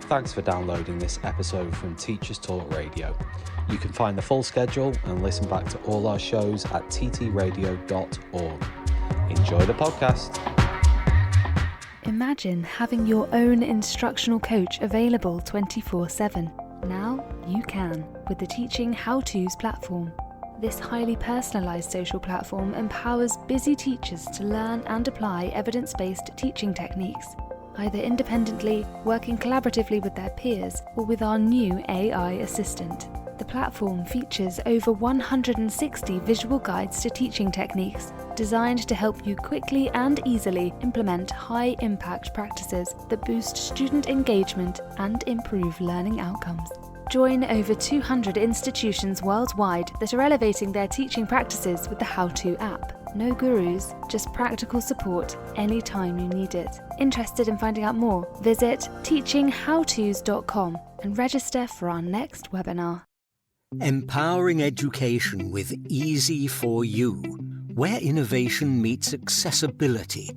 Thanks for downloading this episode from Teachers Talk Radio. You can find the full schedule and listen back to all our shows at ttradio.org. Enjoy the podcast. Imagine having your own instructional coach available 24/7. Now you can with the Teaching How-Tos platform. This highly personalised social platform empowers busy teachers to learn and apply evidence-based teaching techniques, either independently, working collaboratively with their peers, or with our new AI assistant. The platform features over 160 visual guides to teaching techniques, designed to help you quickly and easily implement high-impact practices that boost student engagement and improve learning outcomes. Join over 200 institutions worldwide that are elevating their teaching practices with the How-To app. No gurus, just practical support anytime you need it. Interested in finding out more? Visit teachinghowtos.com and register for our next webinar. Empowering education with Easy4U, where innovation meets accessibility.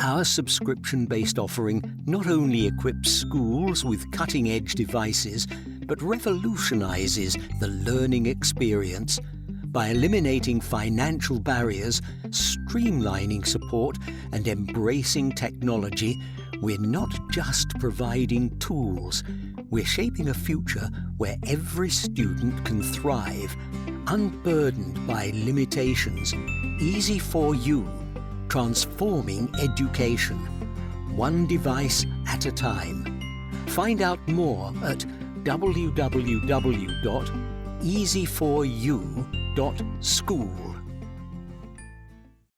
Our subscription-based offering not only equips schools with cutting-edge devices, but revolutionizes the learning experience by eliminating financial barriers, streamlining support, and embracing technology. We're not just providing tools, we're shaping a future where every student can thrive, unburdened by limitations. Easy4U, transforming education, one device at a time. Find out more at www.easy4u.school.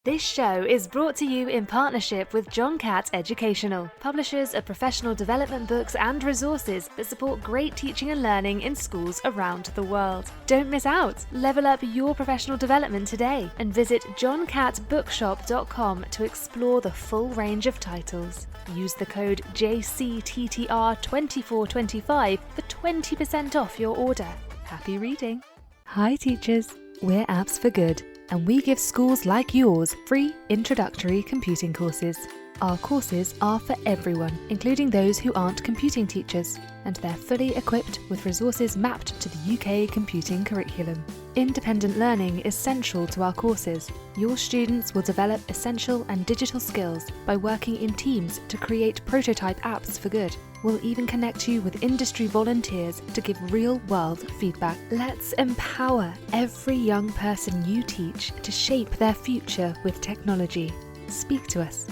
This show is brought to you in partnership with John Catt Educational, publishers of professional development books and resources that support great teaching and learning in schools around the world. Don't miss out! Level up your professional development today and visit johncattbookshop.com to explore the full range of titles. Use the code JCTTR2425 for 20% off your order. Happy reading! Hi teachers, we're Apps for Good, and we give schools like yours free introductory computing courses. Our courses are for everyone, including those who aren't computing teachers, and they're fully equipped with resources mapped to the UK computing curriculum. Independent learning is central to our courses. Your students will develop essential and digital skills by working in teams to create prototype apps for good. We'll even connect you with industry volunteers to give real-world feedback. Let's empower every young person you teach to shape their future with technology. Speak to us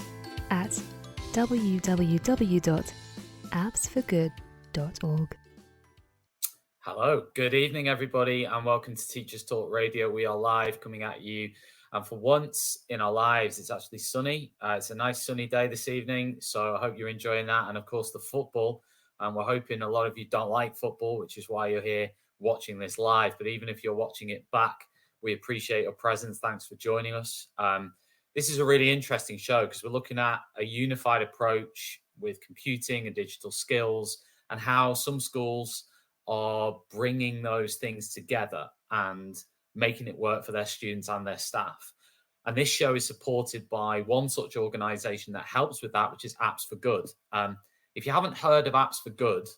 at www.appsforgood.org. Hello, good evening everybody, and welcome to Teachers Talk Radio. We are live coming at you, and for once in our lives it's actually sunny. It's a nice sunny day this evening, so I hope you're enjoying that. And of course the football, and we're hoping a lot of you don't like football, which is why you're here watching this live. But even if you're watching it back, we appreciate your presence. Thanks for joining us. This is a really interesting show because we're looking at a unified approach with computing and digital skills, and how some schools are bringing those things together and making it work for their students and their staff. And this show is supported by one such organization that helps with that, which is Apps for Good. If you haven't heard of Apps for Good,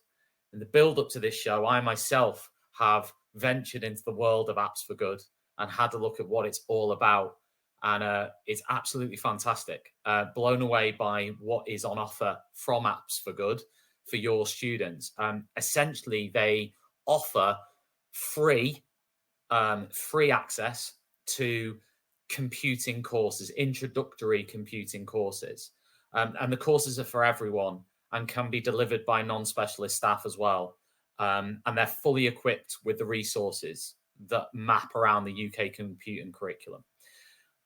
in the build up to this show, I myself have ventured into the world of Apps for Good and had a look at what it's all about. And it's absolutely fantastic. Blown away by what is on offer from Apps for Good for your students. Essentially, they offer free access to computing courses, introductory computing courses. And the courses are for everyone and can be delivered by non-specialist staff as well. And they're fully equipped with the resources that map around the UK computing curriculum.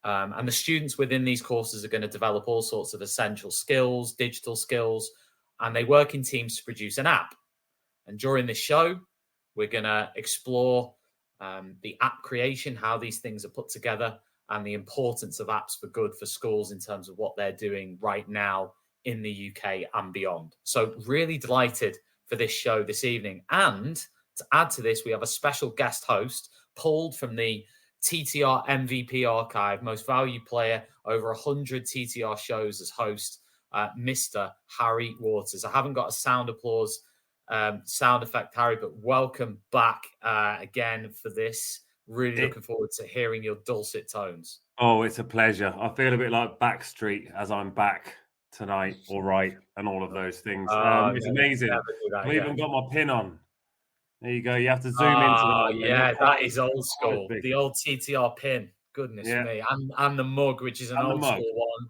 And the students within these courses are going to develop all sorts of essential skills, digital skills, and they work in teams to produce an app. And during this show, we're going to explore the app creation, how these things are put together, and the importance of Apps for Good for schools in terms of what they're doing right now in the UK and beyond. So really delighted for this show this evening. And to add to this, we have a special guest host pulled from the TTR MVP archive, most valued player, over 100 TTR shows as host, Mr. Harry Waters. I haven't got a sound applause sound effect, Harry. But welcome back again for this. Really looking forward to hearing your dulcet tones. Oh, it's a pleasure. I feel a bit like Backstreet as I'm back tonight, all right, and all of those things. It's amazing. I've even got my pin on. There you go. You have to zoom into that. Yeah, that is old school. The old TTR pin. Goodness me. And the mug, which is an old school one.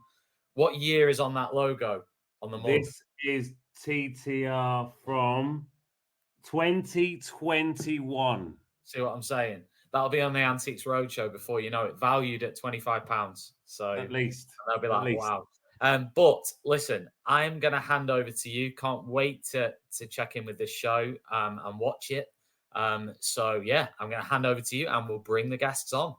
What year is on that logo on the mug? This is TTR from 2021. See what I'm saying? That'll be on the Antiques Roadshow before you know it, valued at £25. So at least they'll be like, wow. But listen, I'm going to hand over to you. Can't wait to check in with this show and watch it. So yeah, I'm going to hand over to you, and we'll bring the guests on.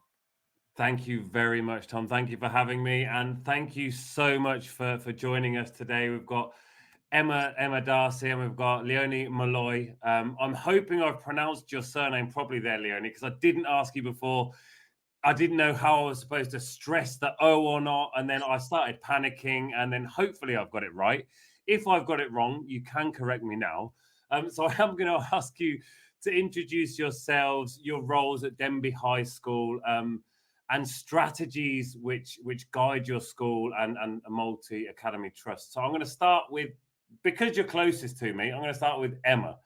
Thank you very much, Tom. Thank you for having me, and thank you so much for joining us today. We've got Emma Darcy, and we've got Leonie Malloy. I'm hoping I've pronounced your surname properly there, Leonie, because I didn't ask you before. I didn't know how I was supposed to stress the O or not, and then I started panicking, and then hopefully I've got it right. If I've got it wrong, you can correct me now. So I am going to ask you to introduce yourselves, your roles at Denby High School, and strategies which guide your school and a multi-academy trust. So I'm going to start with, because you're closest to me, I'm going to start with Emma.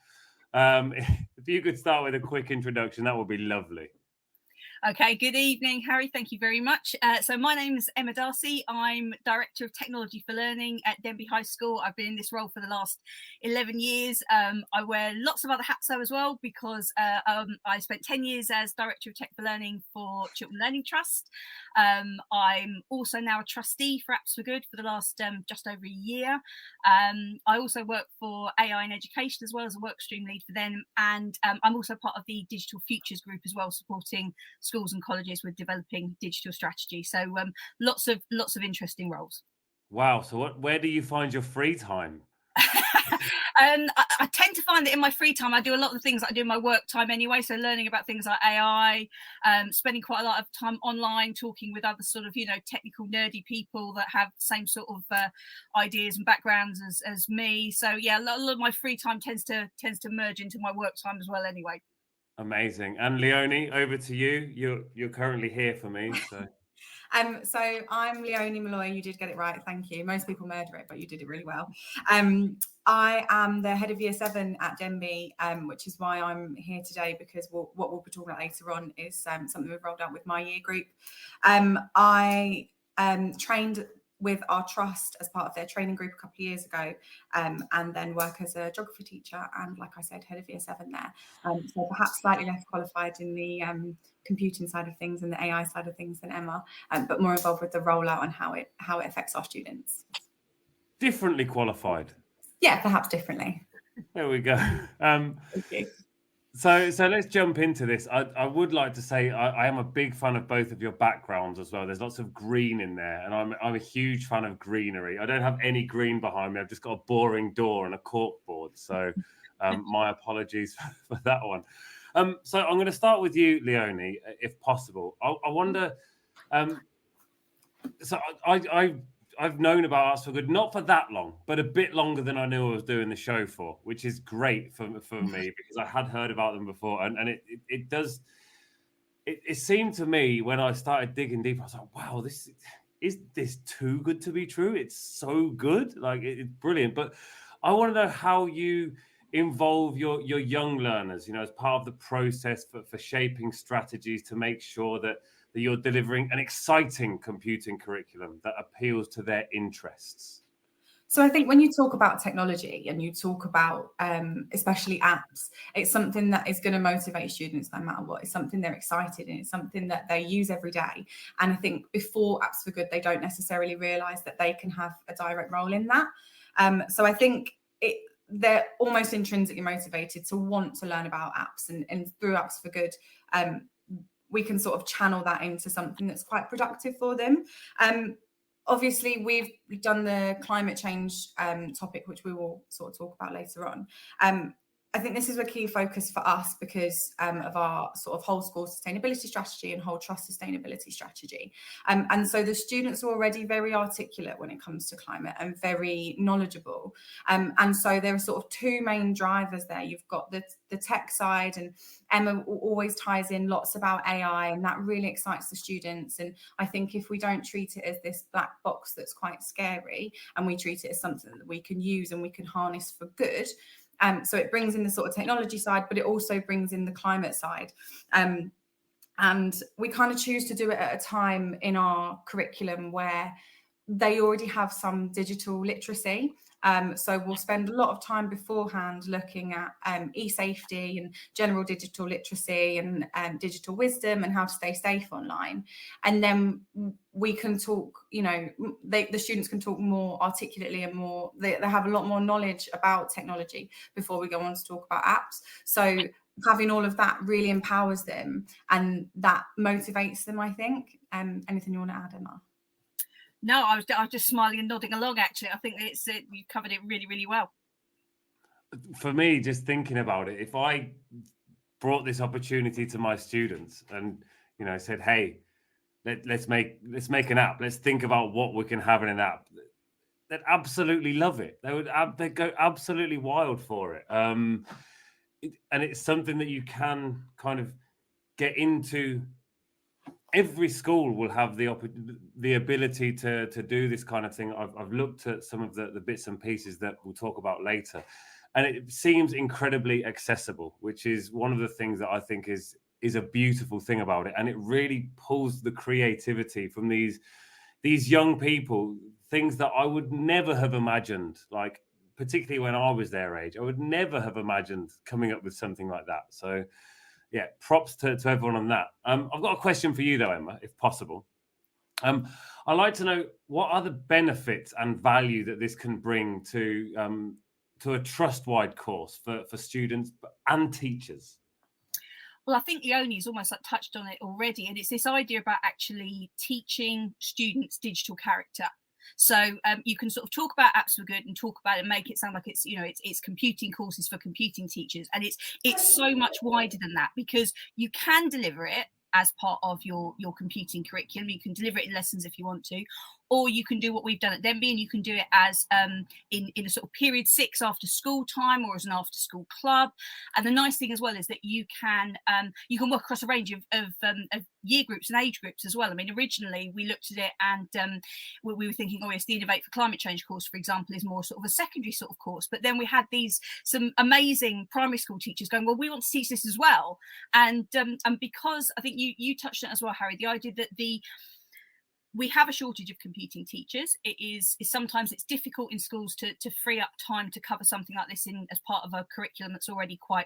If you could start with a quick introduction, that would be lovely. Okay, good evening, Harry. Thank you very much. So my name is Emma Darcy. I'm Director of Technology for Learning at Denby High School. I've been in this role for the last 11 years. I wear lots of other hats though as well, because I spent 10 years as Director of Tech for Learning for Chiltern Learning Trust. I'm also now a trustee for Apps for Good for the last just over a year. I also work for AI in Education as well as a workstream lead for them. And I'm also part of the Digital Futures group as well, supporting schools and colleges with developing digital strategy. So lots of interesting roles. Wow. So where do you find your free time? I tend to find that in my free time, I do a lot of the things that I do in my work time anyway. So learning about things like AI, spending quite a lot of time online, talking with other sort of, technical, nerdy people that have the same sort of ideas and backgrounds as me. So yeah, a lot of my free time tends to merge into my work time as well anyway. Amazing. And Leonie, over to you. You're currently here for me. So. So I'm Leonie Malloy. You did get it right. Thank you. Most people murder it, but you did it really well. I am the head of Year 7 at Denby, which is why I'm here today, because what we'll be talking about later on is something we've rolled out with my year group. I trained with our trust as part of their training group a couple of years ago, and then work as a geography teacher and, like I said, head of Year 7 there. So perhaps slightly less qualified in the computing side of things and the AI side of things than Emma, but more involved with the rollout and how it affects our students. Differently qualified. Yeah, perhaps differently. There we go. Thank you. So let's jump into this. I would like to say I am a big fan of both of your backgrounds as well. There's lots of green in there, and I'm a huge fan of greenery. I don't have any green behind me. I've just got a boring door and a corkboard. So my apologies for that one. So I'm going to start with you, Leonie, if possible. I wonder. So I've known about Apps for Good, not for that long, but a bit longer than I knew I was doing the show for, which is great for me, because I had heard about them before. And it seemed to me when I started digging deep, I was like, wow, is this too good to be true? It's so good. Like, it's brilliant. But I want to know how you involve your young learners, as part of the process for shaping strategies to make sure that you're delivering an exciting computing curriculum that appeals to their interests. So I think when you talk about technology and you talk about especially apps, it's something that is going to motivate students no matter what. It's something they're excited in. It's something that they use every day. And I think before Apps for Good, they don't necessarily realise that they can have a direct role in that. So I think they're almost intrinsically motivated to want to learn about apps, and through Apps for Good, we can sort of channel that into something that's quite productive for them. Obviously, we've done the climate change topic, which we will sort of talk about later on. I think this is a key focus for us because of our sort of whole school sustainability strategy and whole trust sustainability strategy. And so the students are already very articulate when it comes to climate and very knowledgeable. And so there are sort of two main drivers there. You've got the tech side, and Emma always ties in lots about AI, and that really excites the students. And I think if we don't treat it as this black box that's quite scary, and we treat it as something that we can use and we can harness for good, so it brings in the sort of technology side, but it also brings in the climate side. And we kind of choose to do it at a time in our curriculum where they already have some digital literacy. So we'll spend a lot of time beforehand looking at e-safety and general digital literacy and digital wisdom and how to stay safe online. And then we can talk, you know, the students can talk more articulately and more, they have a lot more knowledge about technology before we go on to talk about apps. So having all of that really empowers them and that motivates them, I think. Anything you want to add, Emma? No, I was just smiling and nodding along, actually. I think you covered it really, really well. For me, just thinking about it, if I brought this opportunity to my students and, you know, said, hey, let's make an app. Let's think about what we can have in an app. They'd absolutely love it. They'd go absolutely wild for it. And it's something that you can kind of get into. Every school will have the ability to do this kind of thing. I've looked at some of the bits and pieces that we'll talk about later, and it seems incredibly accessible, which is one of the things that I think is a beautiful thing about it. And it really pulls the creativity from these young people, things that I would never have imagined, like particularly when I was their age. I would never have imagined coming up with something like that. So yeah, props to everyone on that. I've got a question for you though, Emma, if possible. I'd like to know, what are the benefits and value that this can bring to a trust-wide course for students and teachers? Well, I think Leonie's almost like touched on it already, and it's this idea about actually teaching students digital character. So you can sort of talk about apps for good and talk about it and make it sound like it's, you know, it's computing courses for computing teachers. And it's so much wider than that, because you can deliver it as part of your computing curriculum. You can deliver it in lessons if you want to, or you can do what we've done at Denby, and you can do it as in a sort of period 6 after school time, or as an after school club. And the nice thing as well is that you can work across a range of year groups and age groups as well. I mean, originally we looked at it and we were thinking, oh yes, the Innovate for Climate Change course, for example, is more sort of a secondary sort of course. But then we had some amazing primary school teachers going, well, we want to teach this as well. And because I think you touched on it as well, Harry, the idea that we have a shortage of computing teachers. It is sometimes it's difficult in schools to free up time to cover something like this as part of a curriculum that's already quite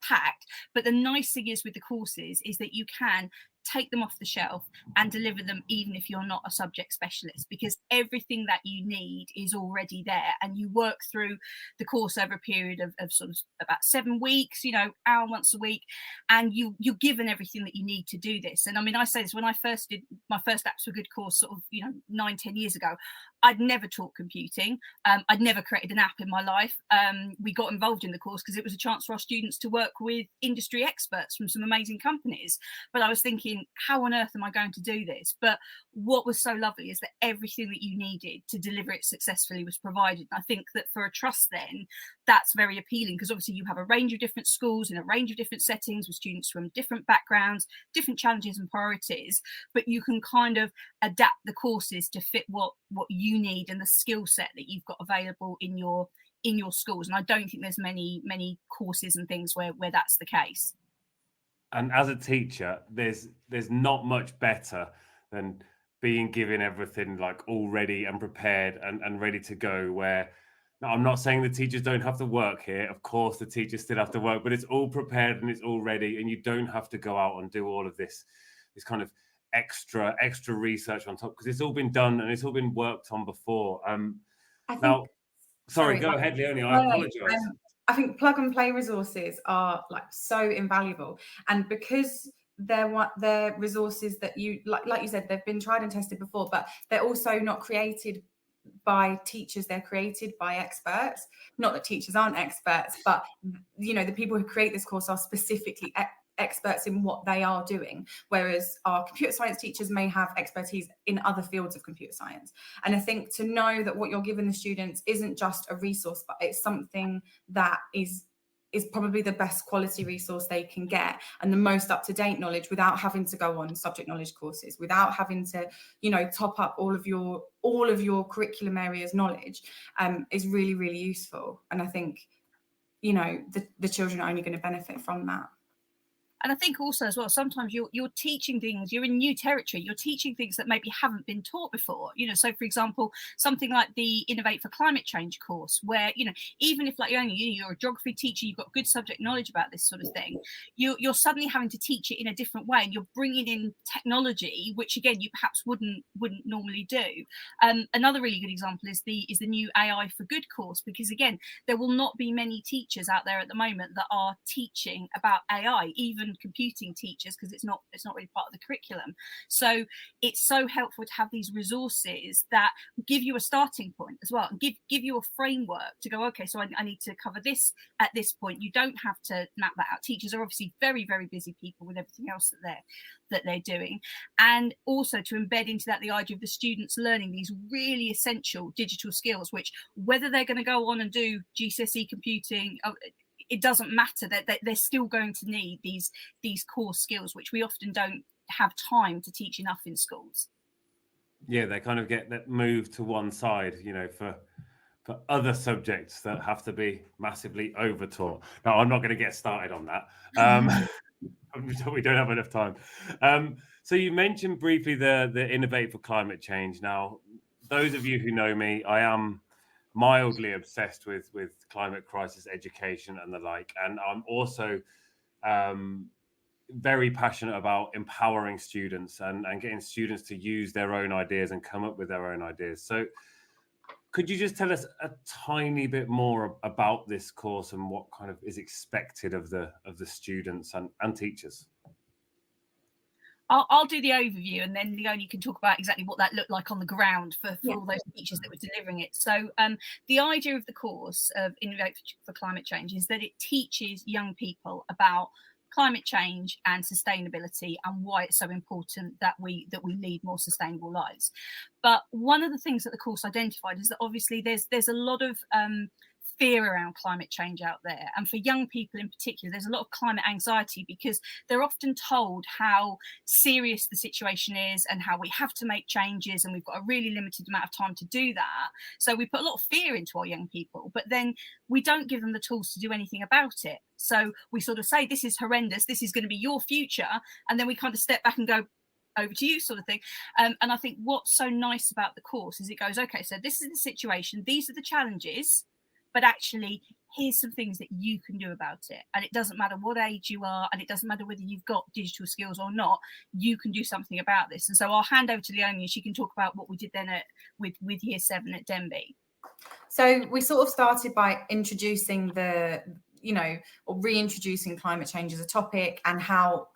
packed. But the nice thing is with the courses is that you can take them off the shelf and deliver them even if you're not a subject specialist, because everything that you need is already there, and you work through the course over a period of sort of about 7 weeks, you know, hour once a week, and you're given everything that you need to do this. And I mean, I say this, when I first did my first Apps for Good course sort of, you know, 9-10 years ago, I'd never taught computing. I'd never created an app in my life. We got involved in the course because it was a chance for our students to work with industry experts from some amazing companies. But I was thinking, how on earth am I going to do this? But what was so lovely is that everything that you needed to deliver it successfully was provided. And I think that for a trust then, that's very appealing, because obviously you have a range of different schools in a range of different settings with students from different backgrounds, different challenges and priorities, but you can kind of adapt the courses to fit what you need and the skill set that you've got available in your schools. And I don't think there's many courses and things where that's the case. And as a teacher, there's not much better than being given everything like all ready and prepared and ready to go. Where, now, I'm not saying the teachers don't have to work here. Of course, the teachers still have to work, but it's all prepared and it's all ready, and you don't have to go out and do all of this kind of extra research on top, because it's all been done and it's all been worked on before. Sorry, go ahead, Leonie. I apologise. I think plug and play resources are like so invaluable, and because they're resources that you like you said, they've been tried and tested before, but they're also not created by teachers, they're created by experts. Not that teachers aren't experts, but you know, the people who create this course are specifically experts in what they are doing, whereas our computer science teachers may have expertise in other fields of computer science. And I think to know that what you're giving the students isn't just a resource, but it's something that is probably the best quality resource they can get and the most up-to-date knowledge, without having to go on subject knowledge courses, without having to, you know, top up all of your curriculum areas knowledge, is really, really useful. And I think, you know, the children are only going to benefit from that. And I think also as well, sometimes you're teaching things, you're in new territory, you're teaching things that maybe haven't been taught before. You know, so for example, something like the Innovate for Climate Change course, where, you know, even if like you're a geography teacher, you've got good subject knowledge about this sort of thing, you're suddenly having to teach it in a different way, and you're bringing in technology, which again, you perhaps wouldn't normally do. Another really good example is the new AI for Good course, because again, there will not be many teachers out there at the moment that are teaching about AI, even computing teachers, because it's not really part of the curriculum. So it's so helpful to have these resources that give you a starting point as well, and give you a framework to go, okay, so I need to cover this at this point. You don't have to map that out. Teachers are obviously very, very busy people with everything else that they're doing, and also to embed into that the idea of the students learning these really essential digital skills, which whether they're going to go on and do GCSE computing, it doesn't matter, that they're still going to need these core skills, which we often don't have time to teach enough in schools. Yeah, they kind of get that moved to one side, you know, for other subjects that have to be massively over-taught. Now, I'm not going to get started on that. We don't have enough time. So you mentioned briefly the Innovate for Climate Change. Now, those of you who know me, I am mildly obsessed with climate crisis education and the like, and I'm also very passionate about empowering students and getting students to use their own ideas and come up with their own ideas. So could you just tell us a tiny bit more about this course and what kind of is expected of the students and teachers? I'll do the overview, and then Leonie can talk about exactly what that looked like on the ground for all those teachers that were delivering it. So the idea of the course of Innovate for Climate Change is that it teaches young people about climate change and sustainability and why it's so important that we lead more sustainable lives. But one of the things that the course identified is that obviously there's a lot of fear around climate change out there, and for young people in particular there's a lot of climate anxiety, because they're often told how serious the situation is and how we have to make changes and we've got a really limited amount of time to do that. So we put a lot of fear into our young people, but then we don't give them the tools to do anything about it. So we sort of say, this is horrendous, this is going to be your future, and then we kind of step back and go, over to you, sort of thing. And I think what's so nice about the course is it goes, okay, so this is the situation, these are the challenges, but actually here's some things that you can do about it. And it doesn't matter what age you are, and it doesn't matter whether you've got digital skills or not, you can do something about this. And so I'll hand over to Leonie, and she can talk about what we did then with Year 7 at Denbigh. So we sort of started by introducing reintroducing climate change as a topic, and how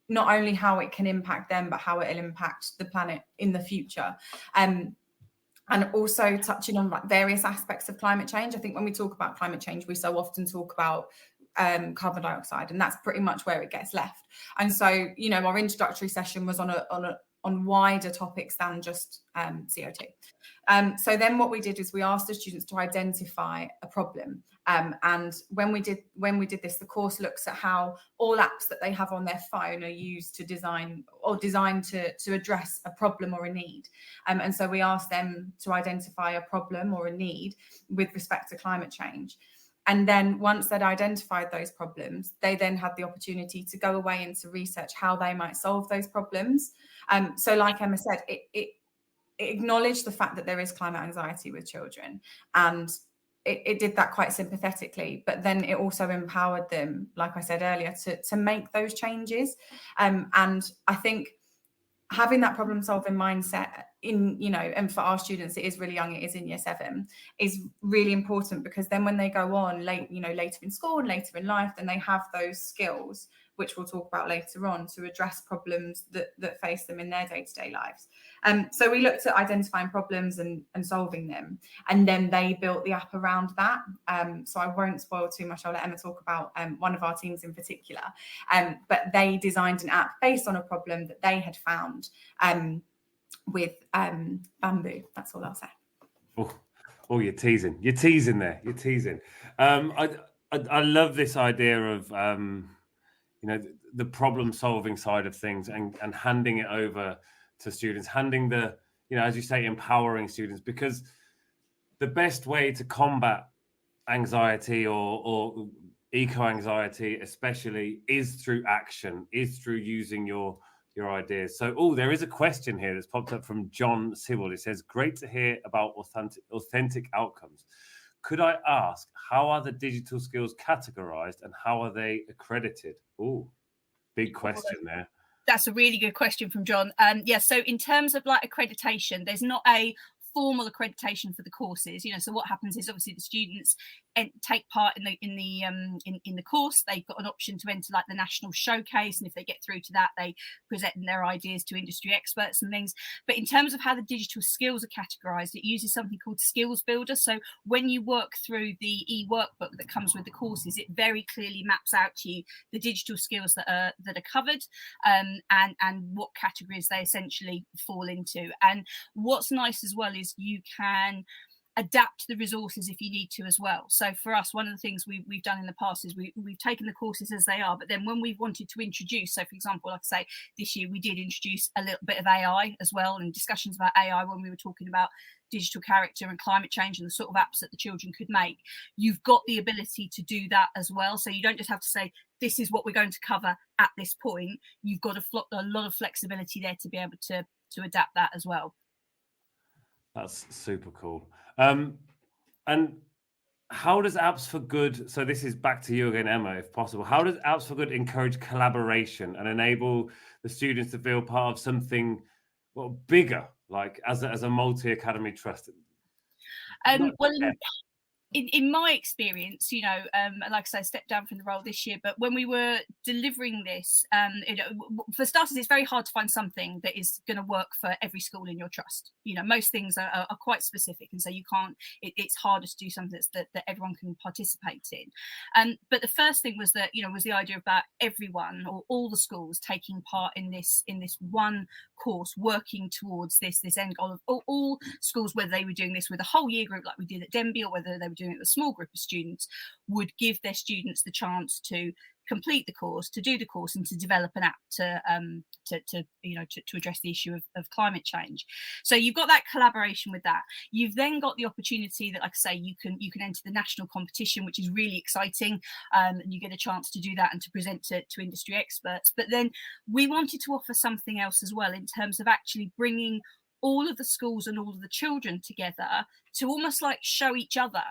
not only how it can impact them, but how it'll impact the planet in the future. And also touching on like various aspects of climate change. I think when we talk about climate change, we so often talk about carbon dioxide, and that's pretty much where it gets left. And so, you know, our introductory session was on wider topics than just CO2. So then what we did is we asked the students to identify a problem. And when we did this, the course looks at how all apps that they have on their phone are used to designed to address a problem or a need. And so we asked them to identify a problem or a need with respect to climate change. And then once they'd identified those problems, they then had the opportunity to go away and to research how they might solve those problems. So like Emma said, it acknowledged the fact that there is climate anxiety with children, and it did that quite sympathetically, but then it also empowered them, like I said earlier, to make those changes. And I think having that problem solving mindset and for our students, it is really young, it is in Year 7, is really important, because then when they go on later in school and later in life, then they have those skills which we'll talk about later on, to address problems that face them in their day-to-day lives. So we looked at identifying problems and solving them, and then they built the app around that. So I won't spoil too much. I'll let Emma talk about one of our teams in particular. But they designed an app based on a problem that they had found with bamboo. That's all I'll say. Oh, you're teasing. You're teasing there. You're teasing. I love this idea of the problem solving side of things and handing it over to students, handing the, as you say, empowering students, because the best way to combat anxiety or eco-anxiety especially is through action, is through using your ideas. So, there is a question here that's popped up from John Sewell. It says, great to hear about authentic outcomes. Could I ask, how are the digital skills categorized and how are they accredited? Oh, big question there. That's a really good question from John. So in terms of like accreditation, there's not a formal accreditation for the courses. So what happens is obviously the students take part in the course. They've got an option to enter like the national showcase, and if they get through to that, they present their ideas to industry experts and things. But in terms of how the digital skills are categorized, it uses something called Skills Builder. So when you work through the e-workbook that comes with the courses, it very clearly maps out to you the digital skills that are covered, and what categories they essentially fall into. And what's nice as well is you can adapt the resources if you need to as well. So for us, one of the things we've done in the past is we've taken the courses as they are, but then when we wanted to introduce, so for example, like I say, this year we did introduce a little bit of AI as well, and discussions about AI when we were talking about digital character and climate change and the sort of apps that the children could make. You've got the ability to do that as well. So you don't just have to say, this is what we're going to cover at this point. You've got a lot of flexibility there to be able to adapt that as well. That's super cool. And how does Apps for Good, so this is back to you again, Emma, if possible, how does Apps for Good encourage collaboration and enable the students to feel part of something bigger, like as a multi-academy trust? In my experience, like I say, I stepped down from the role this year, but when we were delivering this, for starters, it's very hard to find something that is going to work for every school in your trust. Most things are quite specific, and so you can't. It's harder to do something that everyone can participate in. But the first thing was that was the idea about everyone or all the schools taking part in this one course, working towards this end goal of all schools, whether they were doing this with a whole year group like we did at Denby, or whether they were doing it with a small group of students, would give their students the chance to complete the course, to do the course, and to develop an app to address the issue of climate change. So you've got that collaboration with that. You've then got the opportunity that, like I say, you can enter the national competition, which is really exciting, and you get a chance to do that and to present to industry experts. But then we wanted to offer something else as well in terms of actually bringing all of the schools and all of the children together to almost like show each other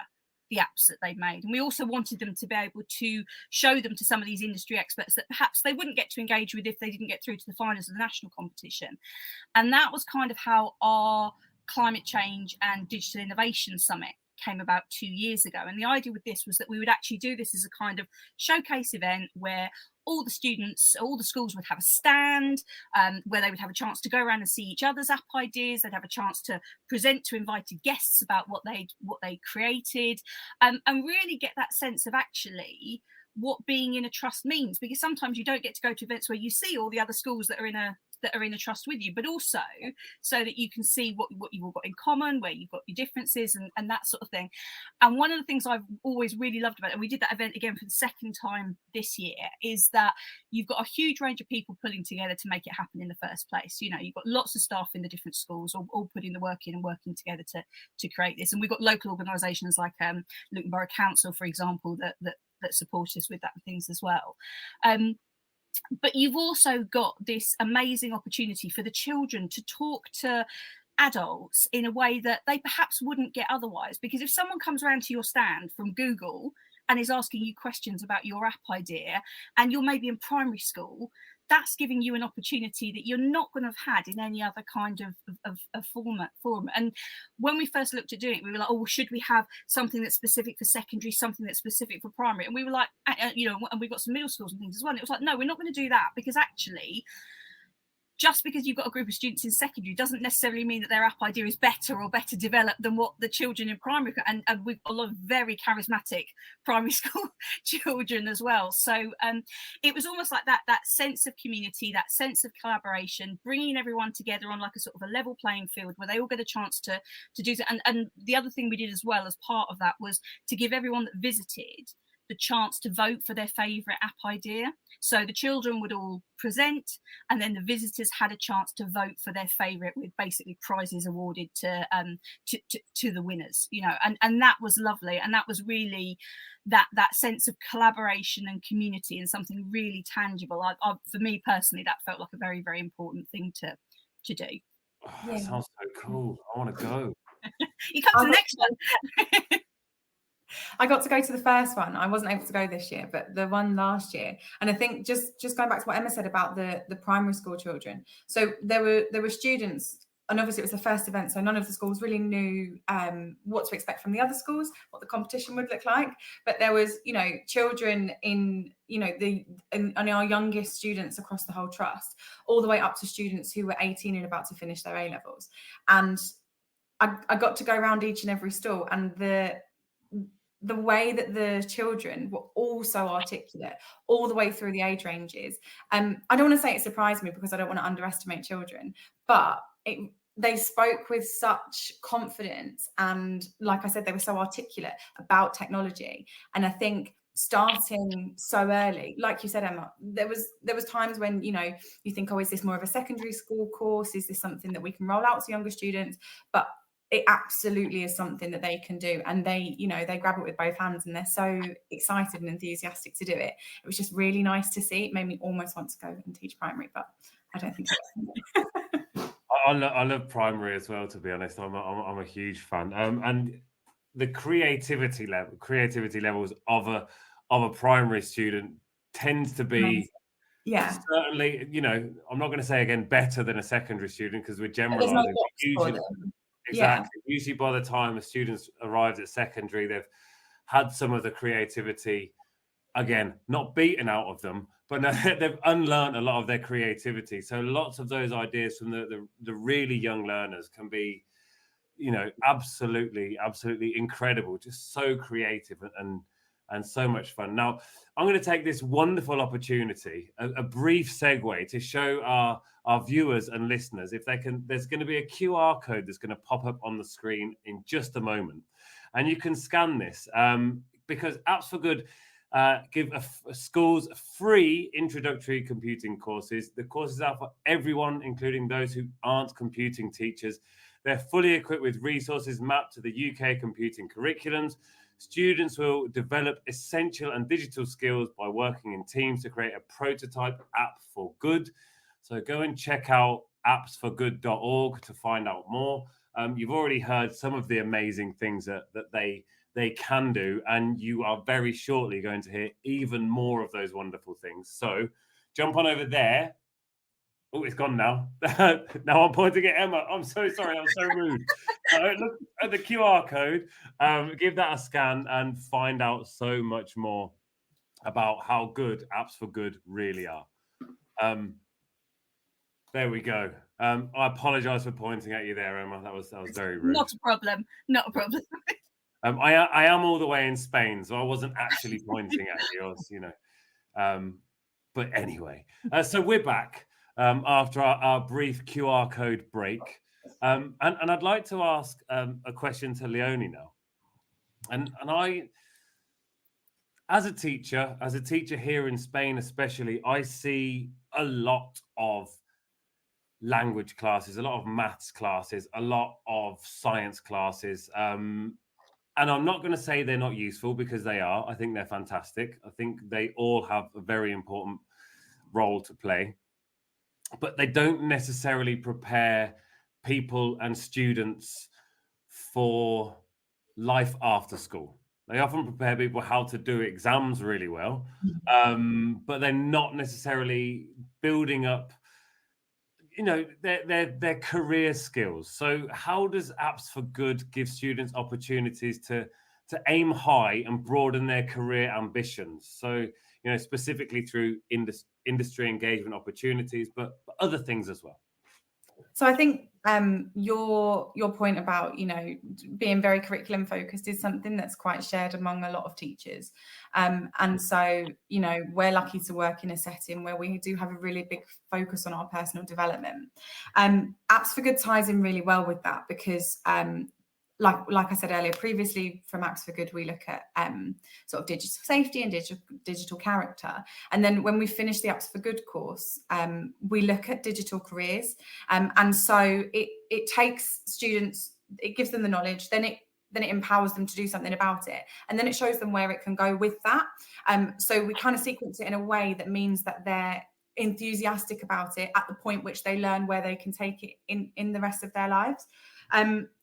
the apps that they've made. And we also wanted them to be able to show them to some of these industry experts that perhaps they wouldn't get to engage with if they didn't get through to the finals of the national competition. And that was kind of how our Climate Change and Digital Innovation Summit came about 2 years ago. And the idea with this was that we would actually do this as a kind of showcase event where all the students, all the schools would have a stand, where they would have a chance to go around and see each other's app ideas. They'd have a chance to present to invited guests about what they created, and really get that sense of actually what being in a trust means, because sometimes you don't get to go to events where you see all the other schools that are in a trust with you, but also so that you can see what you've all got in common, where you've got your differences and that sort of thing. And one of the things I've always really loved about it, and we did that event again for the second time this year, is that you've got a huge range of people pulling together to make it happen in the first place. You've got lots of staff in the different schools all putting the work in and working together to create this. And we've got local organisations like Luton Borough Council, for example, that support us with that and things as well. But you've also got this amazing opportunity for the children to talk to adults in a way that they perhaps wouldn't get otherwise. Because if someone comes around to your stand from Google and is asking you questions about your app idea, and you're maybe in primary school, that's giving you an opportunity that you're not going to have had in any other kind of forum. And when we first looked at doing it, we were like, oh, well, should we have something that's specific for secondary, something that's specific for primary? And we were like, you know, and we've got some middle schools and things as well. And it was like, no, we're not going to do that, because actually, just because you've got a group of students in secondary doesn't necessarily mean that their app idea is better or better developed than what the children in primary, and we've got a lot of very charismatic primary school children as well. So it was almost like that sense of community, that sense of collaboration, bringing everyone together on like a sort of a level playing field where they all get a chance to do that. And the other thing we did as well as part of that was to give everyone that visited the chance to vote for their favourite app idea. So the children would all present, and then the visitors had a chance to vote for their favourite, with basically prizes awarded to the winners, you know, and that was lovely, and that was really that sense of collaboration and community and something really tangible. For me personally, that felt like a very, very important thing to do. Oh, that sounds so cool. I want to go. You come to the next one. I got to go to the first one. I wasn't able to go this year, but the one last year. And I think just going back to what Emma said about the primary school children. So there were students, and obviously it was the first event, so none of the schools really knew what to expect from the other schools, what the competition would look like. But there was, you know, children in, you know, and our youngest students across the whole trust, all the way up to students who were 18 and about to finish their A-levels. And I got to go around each and every stall, and the way that the children were all so articulate all the way through the age ranges. I don't want to say it surprised me, because I don't want to underestimate children, but they spoke with such confidence. And like I said, they were so articulate about technology. And I think starting so early, like you said, Emma, there was times when, you know, you think, oh, is this more of a secondary school course? Is this something that we can roll out to younger students? But it absolutely is something that they can do, and they, you know, they grab it with both hands, and they're so excited and enthusiastic to do it. It was just really nice to see. It made me almost want to go and teach primary, but I don't think so. I love primary as well, to be honest. I'm a huge fan. And the creativity levels of a primary student tends to be certainly, you know, I'm not going to say again better than a secondary student, because we're generalizing. Exactly. Yeah. Usually by the time a student's arrived at secondary, they've had some of the creativity, again, not beaten out of them, but no, they've unlearned a lot of their creativity. So lots of those ideas from the really young learners can be, you know, absolutely incredible, just so creative and so much fun. Now, I'm going to take this wonderful opportunity, a brief segue, to show our viewers and listeners, if they can, there's going to be a QR code that's going to pop up on the screen in just a moment. And you can scan this because Apps for Good give schools free introductory computing courses. The courses are for everyone, including those who aren't computing teachers. They're fully equipped with resources mapped to the UK computing curriculums. Students will develop essential and digital skills by working in teams to create a prototype app for good. So go and check out appsforgood.org to find out more. You've already heard some of the amazing things that they can do, and you are very shortly going to hear even more of those wonderful things. So jump on over there. Oh, it's gone now. Now I'm pointing at Emma. I'm so sorry. I'm so rude. Look at the QR code. Give that a scan and find out so much more about how good Apps for Good really are. There we go. I apologise for pointing at you there, Emma. That was very rude. Not a problem. Not a problem. I am all the way in Spain, so I wasn't actually pointing at you. You know. But anyway, so we're back. After our brief QR code break. And I'd like to ask a question to Leonie now. And I, as a teacher here in Spain especially, I see a lot of language classes, a lot of maths classes, a lot of science classes. And I'm not going to say they're not useful, because they are. I think they're fantastic. I think they all have a very important role to play. But they don't necessarily prepare people and students for life after school. They often prepare people how to do exams really well, but they're not necessarily building up, their career skills. So how does Apps for Good give students opportunities to aim high and broaden their career ambitions? So, specifically through industry engagement opportunities, but other things as well. So I think your point about being very curriculum focused is something that's quite shared among a lot of teachers, and so we're lucky to work in a setting where we do have a really big focus on our personal development. Apps for Good ties in really well with that because like I said earlier, previously from Apps for Good, we look at sort of digital safety and digital character. And then when we finish the Apps for Good course, we look at digital careers. And so it takes students, it gives them the knowledge, then it empowers them to do something about it. And then it shows them where it can go with that. So we kind of sequence it in a way that means that they're enthusiastic about it at the point which they learn where they can take it in the rest of their lives.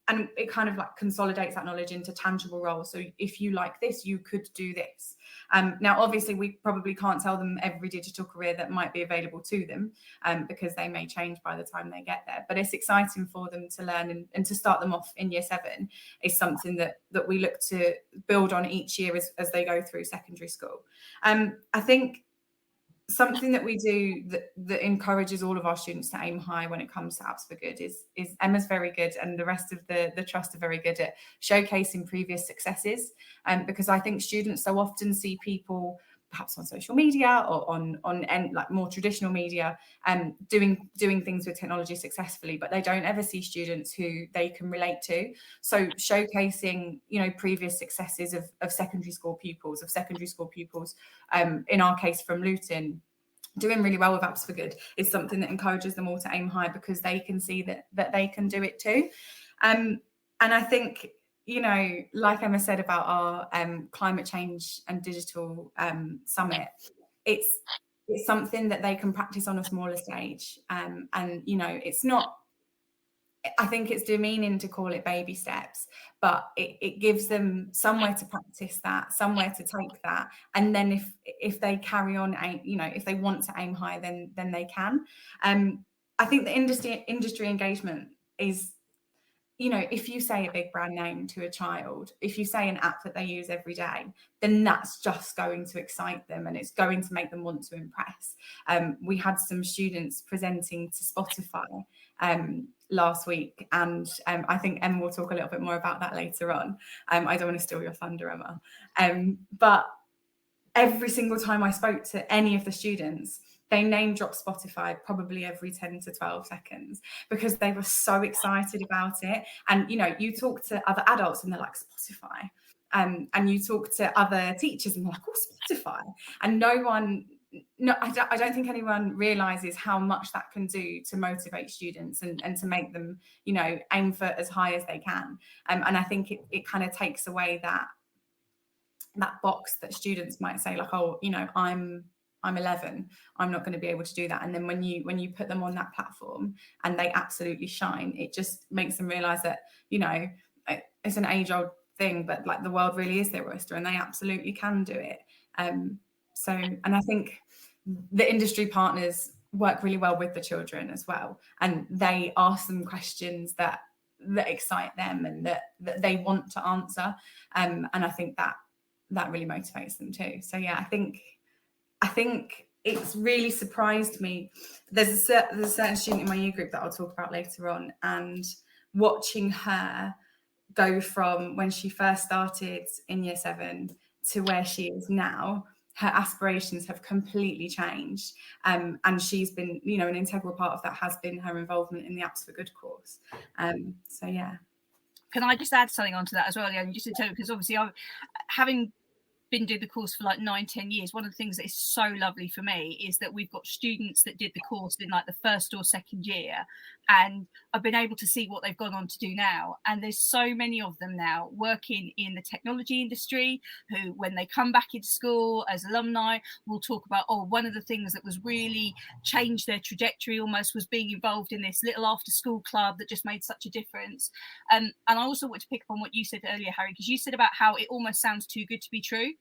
And it kind of like consolidates that knowledge into tangible roles. So if you like this, you could do this. Now, obviously, we probably can't tell them every digital career that might be available to them because they may change by the time they get there. But it's exciting for them to learn and to start them off in year 7 is something that we look to build on each year as they go through secondary school. I think something that we do that encourages all of our students to aim high when it comes to Apps for Good is Emma's very good, and the rest of the trust are very good at showcasing previous successes. Because I think students so often see people perhaps on social media or on like more traditional media doing things with technology successfully, but they don't ever see students who they can relate to. So showcasing previous successes of secondary school pupils in our case from Luton doing really well with Apps for Good is something that encourages them all to aim high because they can see that they can do it too. And I think like Emma said about our climate change and digital summit, it's something that they can practice on a smaller stage. And it's not, I think it's demeaning to call it baby steps, but it gives them somewhere to practice that, somewhere to take that. And then if they carry on, if they want to aim high, then they can. I think the industry engagement is, if you say a big brand name to a child, if you say an app that they use every day, then that's just going to excite them and it's going to make them want to impress. We had some students presenting to Spotify last week, and I think Emma will talk a little bit more about that later on. I don't want to steal your thunder, Emma. But every single time I spoke to any of the students, they name drop Spotify probably every 10 to 12 seconds because they were so excited about it. And, you talk to other adults and they're like, Spotify. And you talk to other teachers and they're like, oh, Spotify. And I don't think anyone realizes how much that can do to motivate students and to make them, aim for as high as they can. And I think it kind of takes away that box that students might say like, oh, I'm 11, I'm not going to be able to do that. And then when you put them on that platform and they absolutely shine, it just makes them realize that, it's an age-old thing, but like the world really is their oyster and they absolutely can do it. And I think the industry partners work really well with the children as well. And they ask them questions that excite them and that they want to answer. And I think that really motivates them too. So yeah, I think it's really surprised me. There's a certain student in my year group that I'll talk about later on, and watching her go from when she first started in year 7 to where she is now, her aspirations have completely changed. And she's been, an integral part of that has been her involvement in the Apps for Good course. So yeah. Can I just add something onto that as well, Leonie, just in terms, because obviously having been doing the course for like 9-10 years, one of the things that is so lovely for me is that we've got students that did the course in like the first or second year, and I've been able to see what they've gone on to do now. And there's so many of them now working in the technology industry who, when they come back into school as alumni, will talk about, oh, one of the things that was really changed their trajectory almost was being involved in this little after school club that just made such a difference. And I also want to pick up on what you said earlier, Harry, because you said about how it almost sounds too good to be true.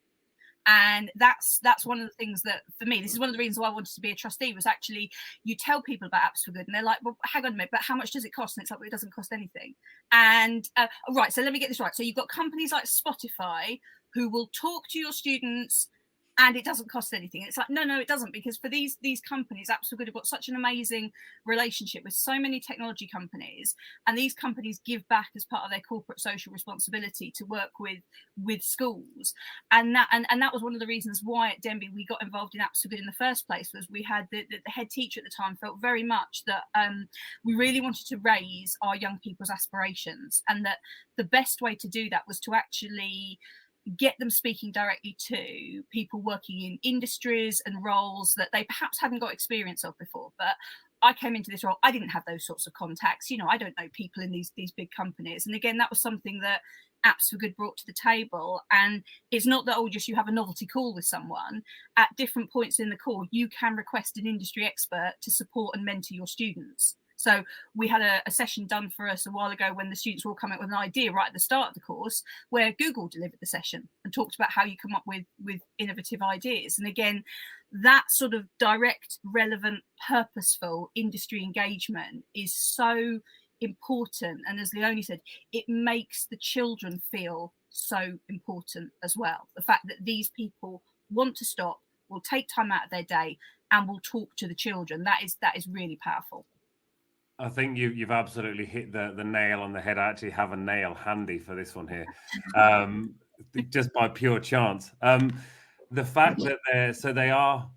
And that's one of the things that, for me, this is one of the reasons why I wanted to be a trustee, was actually, you tell people about Apps for Good and they're like, well, hang on a minute, but how much does it cost? And it's like, well, it doesn't cost anything. And right, so let me get this right. So you've got companies like Spotify who will talk to your students and it doesn't cost anything. It's like, no, it doesn't, because for these companies, Apps for Good have got such an amazing relationship with so many technology companies, and these companies give back as part of their corporate social responsibility to work with schools. And that was one of the reasons why at Denby we got involved in Apps for Good in the first place, was we had the head teacher at the time felt very much that we really wanted to raise our young people's aspirations, and that the best way to do that was to actually get them speaking directly to people working in industries and roles that they perhaps hadn't got experience of before. But I came into this role, I didn't have those sorts of contacts. You know, I don't know people in these big companies. And again, that was something that Apps for Good brought to the table. And it's not that, oh, just you have a novelty call with someone. At different points in the call, you can request an industry expert to support and mentor your students. So we had a session done for us a while ago when the students were all coming up with an idea right at the start of the course, where Google delivered the session and talked about how you come up with innovative ideas. And again, that sort of direct, relevant, purposeful industry engagement is so important. And as Leonie said, it makes the children feel so important as well. The fact that these people want to stop, will take time out of their day, and will talk to the children, that is really powerful. I think you've absolutely hit the nail on the head. I actually have a nail handy for this one here, just by pure chance. The fact that they are,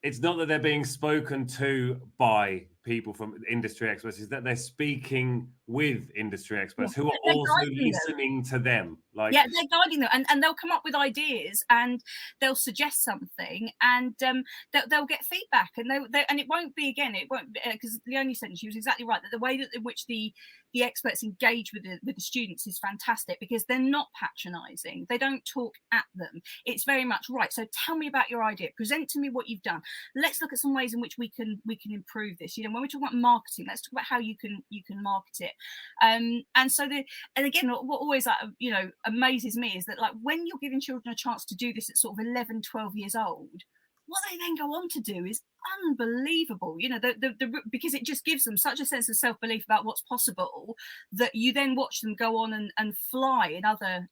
it's not that they're being spoken to by people from industry experts, is that they're speaking with industry experts who are also listening to them. Like, yeah, they're guiding them, and they'll come up with ideas, and they'll suggest something, and they'll get feedback, and and it won't be, because Leonie said, she was exactly right, that the way that in which the experts engage with the students is fantastic, because they're not patronizing, they don't talk at them. It's very much, right, so tell me about your idea, present to me what you've done, let's look at some ways in which we can improve this. You know, when we talk about marketing, let's talk about how you can market it. And again, what always amazes me is that, like, when you're giving children a chance to do this at sort of 11, 12 years old, what they then go on to do is unbelievable. You know, because it just gives them such a sense of self-belief about what's possible, that you then watch them go on and fly in other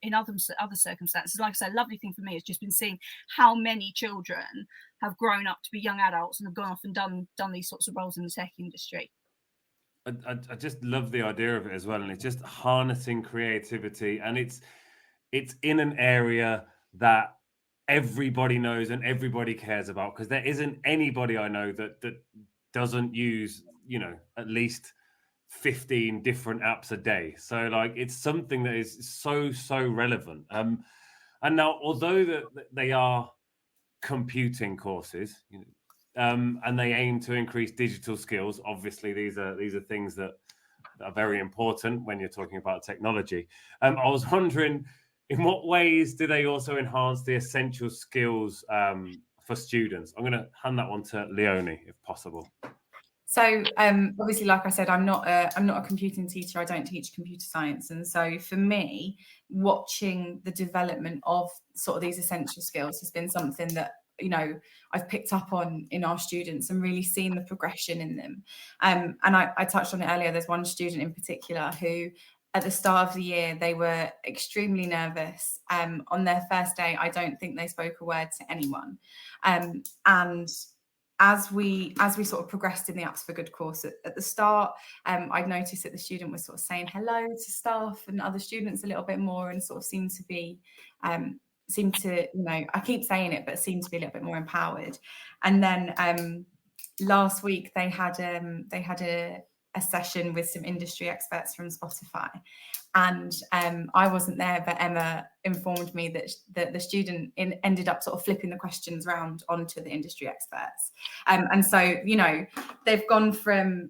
circumstances. Like I say, a lovely thing for me has just been seeing how many children have grown up to be young adults and have gone off and done these sorts of roles in the tech industry. I just love the idea of it as well, and it's just harnessing creativity, and it's in an area that everybody knows and everybody cares about, because there isn't anybody I know that doesn't use, you know, at least 15 different apps a day. So like, it's something that is so relevant. And now, although that they are computing courses, you know, and they aim to increase digital skills, obviously these are things that are very important when you're talking about technology. I was wondering, in what ways do they also enhance the essential skills for students? I'm going to hand that one to Leonie, if possible. So obviously, like I said, I'm not a computing teacher. I don't teach computer science. And so for me, watching the development of sort of these essential skills has been something that, you know, I've picked up on in our students and really seen the progression in them. And I touched on it earlier. There's one student in particular who, at the start of the year, they were extremely nervous. On their first day, I don't think they spoke a word to anyone. And as we sort of progressed in the Apps for Good course, at the start, I'd noticed that the student was sort of saying hello to staff and other students a little bit more, and sort of seemed to, you know, I keep saying it, but seemed to be a little bit more empowered. And then last week they had a a session with some industry experts from Spotify. And I wasn't there, but Emma informed me that the student ended up sort of flipping the questions round onto the industry experts. And so, you know, they've gone from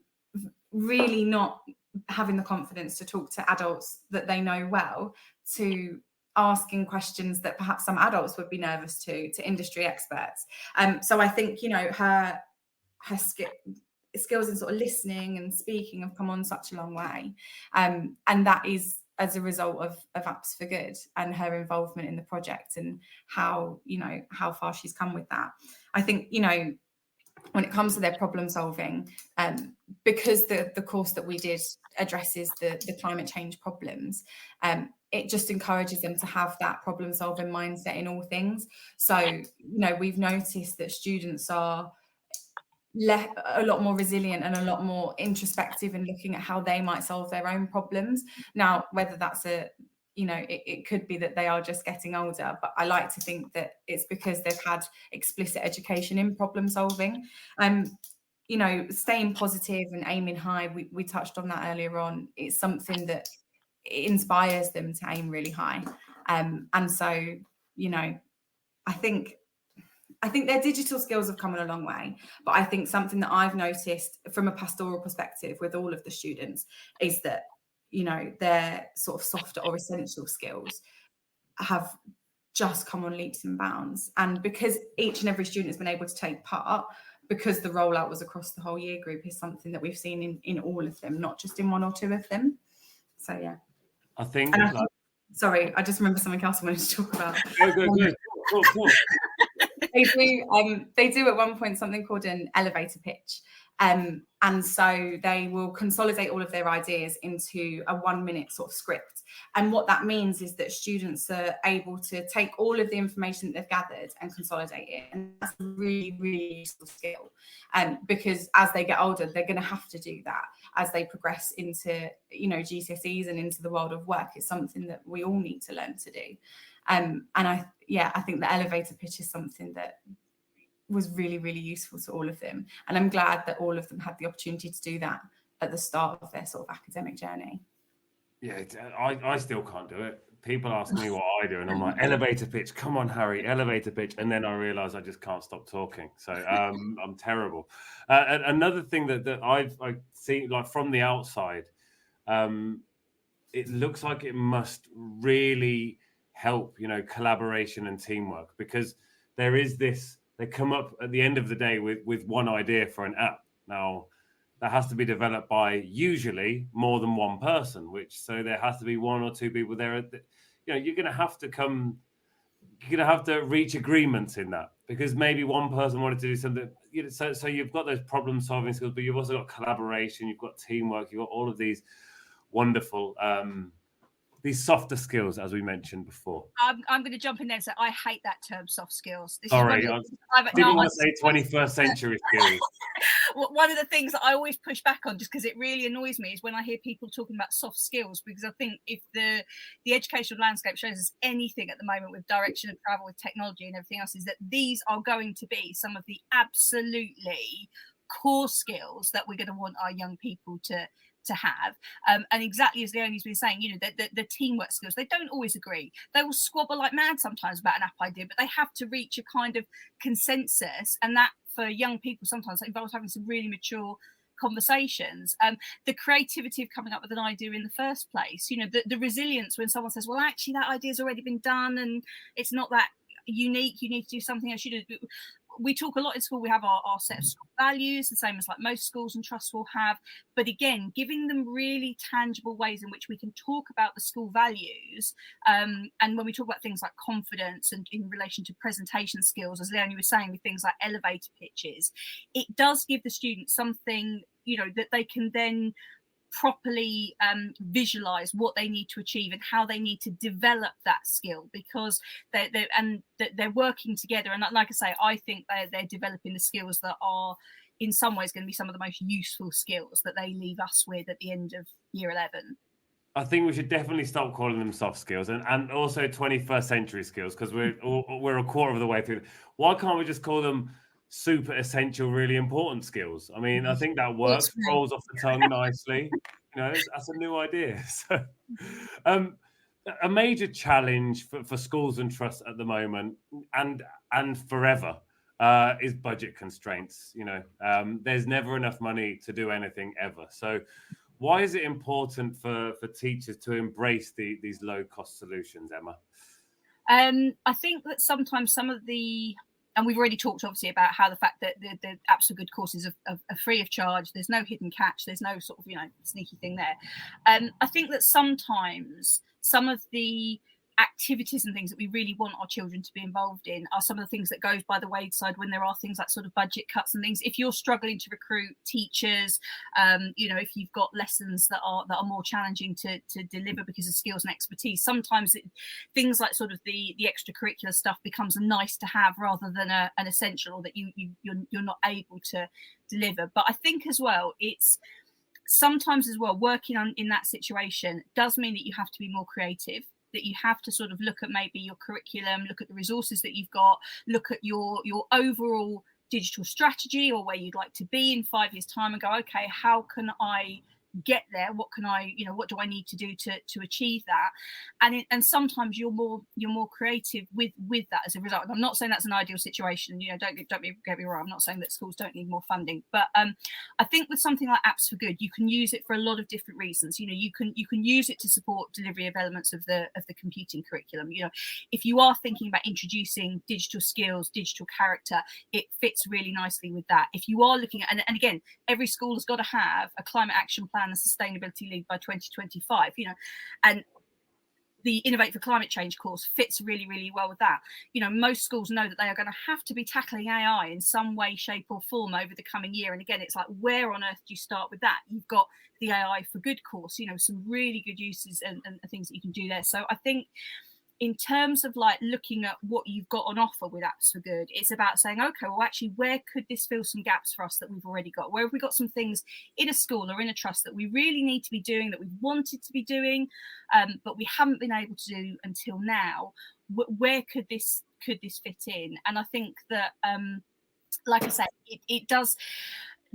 really not having the confidence to talk to adults that they know well to asking questions that perhaps some adults would be nervous to industry experts. So I think, you know, her skills in sort of listening and speaking have come on such a long way. And that is as a result of Apps for Good and her involvement in the project and how, you know, how far she's come with that. I think, you know, when it comes to their problem solving, because the course that we did addresses the climate change problems, it just encourages them to have that problem solving mindset in all things. So, you know, we've noticed that students are a lot more resilient and a lot more introspective in looking at how they might solve their own problems. Now, whether that's you know, it could be that they are just getting older, but I like to think that it's because they've had explicit education in problem solving. You know, staying positive and aiming high, we touched on that earlier on. It's something that inspires them to aim really high. And so, you know, I think their digital skills have come a long way, but I think something that I've noticed from a pastoral perspective with all of the students is that, you know, their sort of softer or essential skills have just come on leaps and bounds. And because each and every student has been able to take part, because the rollout was across the whole year group, is something that we've seen in all of them, not just in one or two of them. So, yeah. I think... sorry, I just remember something else I wanted to talk about. Good. Cool. They do at one point something called an elevator pitch. And so they will consolidate all of their ideas into a 1-minute sort of script. And what that means is that students are able to take all of the information that they've gathered and consolidate it. And that's a really, really useful skill. Because as they get older, they're going to have to do that as they progress into, you know, GCSEs and into the world of work. It's something that we all need to learn to do. And I think the elevator pitch is something that was really, really useful to all of them. And I'm glad that all of them had the opportunity to do that at the start of their sort of academic journey. Yeah, I still can't do it. People ask me what I do, and I'm like, elevator pitch, come on, Harry, elevator pitch. And then I realize I just can't stop talking. So I'm terrible. Another thing that I've seen, like from the outside, it looks like it must really help, you know, collaboration and teamwork, because there is this, they come up at the end of the day with one idea for an app. Now, that has to be developed by usually more than one person, so there has to be one or two people there. You know, you're going to have to reach agreements in that, because maybe one person wanted to do something. You know, so you've got those problem solving skills, but you've also got collaboration, you've got teamwork, you've got all of these wonderful these softer skills, as we mentioned before. I'm going to jump in there and say I hate that term, soft skills. Sorry, I didn't want to say 21st century skills. One of the things that I always push back on, just because it really annoys me, is when I hear people talking about soft skills, because I think if the educational landscape shows us anything at the moment with direction of travel, with technology and everything else, is that these are going to be some of the absolutely core skills that we're going to want our young people to have. And exactly as Leonie's been saying, you know, the teamwork skills, they don't always agree. They will squabble like mad sometimes about an app idea, but they have to reach a kind of consensus. And that, for young people, sometimes involves having some really mature conversations. The creativity of coming up with an idea in the first place, you know, the resilience when someone says, well, actually, that idea's already been done and it's not that unique, you need to do something else. You do. We talk a lot in school. We have our set of school values, the same as like most schools and trusts will have. But again, giving them really tangible ways in which we can talk about the school values. And when we talk about things like confidence and in relation to presentation skills, as Leonie was saying, with things like elevator pitches, it does give the students something, you know, that they can then properly visualize what they need to achieve and how they need to develop that skill, because they're working together. And like I say, I think they're developing the skills that are in some ways going to be some of the most useful skills that they leave us with at the end of year 11. I think we should definitely stop calling them soft skills and also 21st century skills, because we're a quarter of the way through. Why can't we just call them super essential, really important skills. I mean, I think that works, It's rolls off the tongue nicely. That's a new idea. So, a major challenge for schools and trusts at the moment and forever is budget constraints. There's never enough money to do anything ever. So why is it important for teachers to embrace these low cost solutions, Emma? I think that sometimes and we've already talked obviously about how the fact that the Apps for Good courses are free of charge. There's no hidden catch. There's no sort of, sneaky thing there. I think that sometimes some of the activities and things that we really want our children to be involved in are some of the things that goes by the wayside when there are things like sort of budget cuts and things. If you're struggling to recruit teachers, if you've got lessons that are more challenging to deliver because of skills and expertise, sometimes things like sort of the extracurricular stuff becomes a nice to have rather than an essential, or that you're not able to deliver. But I think as well, it's sometimes as well working in that situation does mean that you have to be more creative, that you have to sort of look at maybe your curriculum, look at the resources that you've got, look at your overall digital strategy or where you'd like to be in 5 years' time, and go, okay, how can I get there? What can I, what do I need to do to achieve that? And sometimes you're more creative with that as a result. And I'm not saying that's an ideal situation. Don't get me wrong. I'm not saying that schools don't need more funding, but I think with something like Apps for Good, you can use it for a lot of different reasons. You can use it to support delivery of elements of the computing curriculum. If you are thinking about introducing digital skills, digital character, it fits really nicely with that. If you are looking at, and again, every school has got to have a climate action plan and sustainability lead by 2025, and the Innovate for Climate Change course fits really, really well with that. Most schools know that they are going to have to be tackling AI in some way, shape or form over the coming year. And again, it's like, where on earth do you start with that? You've got the AI for Good course, some really good uses and things that you can do there. So I think in terms of like looking at what you've got on offer with Apps for Good, it's about saying, okay, well, actually, where could this fill some gaps for us that we've already got? Where have we got some things in a school or in a trust that we really need to be doing, that we wanted to be doing, but we haven't been able to do until now? Where could this fit in? And I think that, like I said, it does.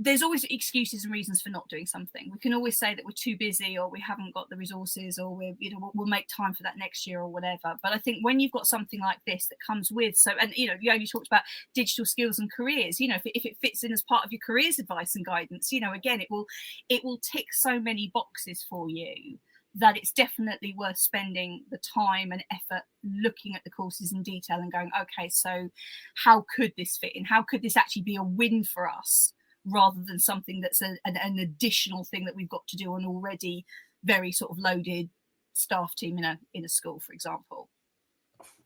There's always excuses and reasons for not doing something. We can always say that we're too busy, or we haven't got the resources, or we'll make time for that next year or whatever. But I think when you've got something like this that comes with, you only talked about digital skills and careers. If it fits in as part of your careers advice and guidance, again, it will tick so many boxes for you that it's definitely worth spending the time and effort looking at the courses in detail and going, okay, so how could this fit in? How could this actually be a win for us, rather than something that's an additional thing that we've got to do on already very sort of loaded staff team in a school, for example.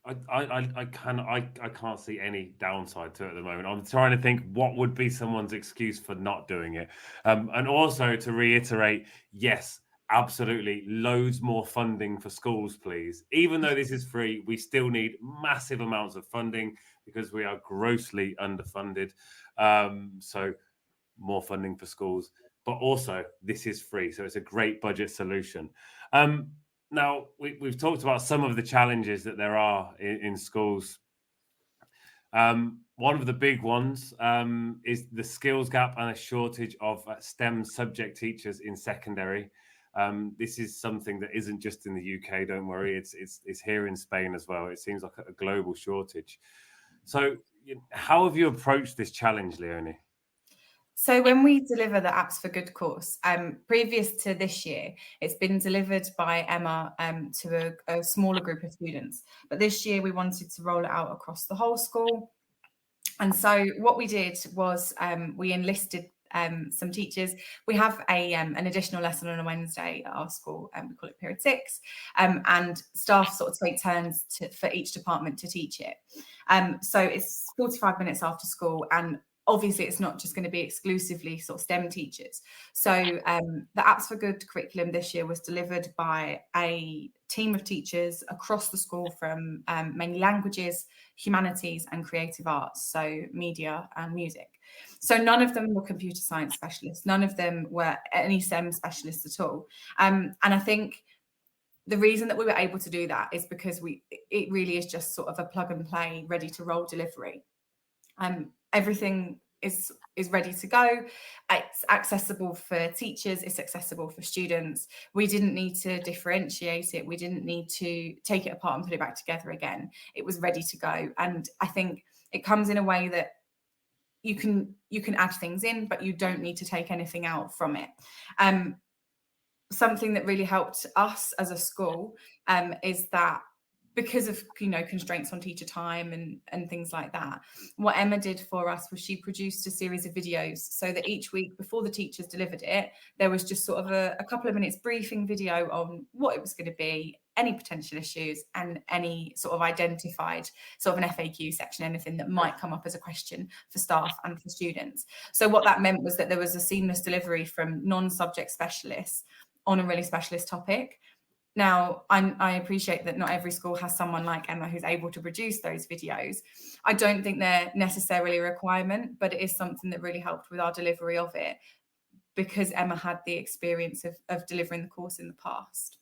I can't see any downside to it at the moment. I'm trying to think what would be someone's excuse for not doing it. And also to reiterate, yes, absolutely, loads more funding for schools, please. Even though this is free, we still need massive amounts of funding because we are grossly underfunded. So more funding for schools, but also this is free, so it's a great budget solution. Now we've talked about some of the challenges that there are in schools. One of the big ones is the skills gap and a shortage of STEM subject teachers in secondary. This is something that isn't just in the UK, don't worry, it's here in Spain as well. It seems like a global shortage. So how have you approached this challenge, Leonie? So when we deliver the Apps for Good course, previous to this year, it's been delivered by Emma to a smaller group of students. But this year we wanted to roll it out across the whole school. And so what we did was we enlisted some teachers. We have an additional lesson on a Wednesday at our school, and we call it Period 6, and staff sort of take turns for each department to teach it. So it's 45 minutes after school, and obviously it's not just going to be exclusively sort of STEM teachers. So the Apps for Good curriculum this year was delivered by a team of teachers across the school from mainly languages, humanities and creative arts, so media and music. So none of them were computer science specialists. None of them were any STEM specialists at all. And I think the reason that we were able to do that is because it really is just sort of a plug and play, ready to roll delivery. everything is ready to go. It's accessible for teachers, it's accessible for students. We didn't need to differentiate it. We didn't need to take it apart and put it back together again. It was ready to go. And I think it comes in a way that you can add things in, but you don't need to take anything out from it. Something that really helped us as a school is that because of constraints on teacher time and things like that, what Emma did for us was she produced a series of videos so that each week before the teachers delivered it, there was just sort of a couple of minutes briefing video on what it was going to be, any potential issues, and any sort of identified sort of an FAQ section, anything that might come up as a question for staff and for students. So what that meant was that there was a seamless delivery from non-subject specialists on a really specialist topic. Now, I appreciate that not every school has someone like Emma who's able to produce those videos. I don't think they're necessarily a requirement, but it is something that really helped with our delivery of it because Emma had the experience of delivering the course in the past.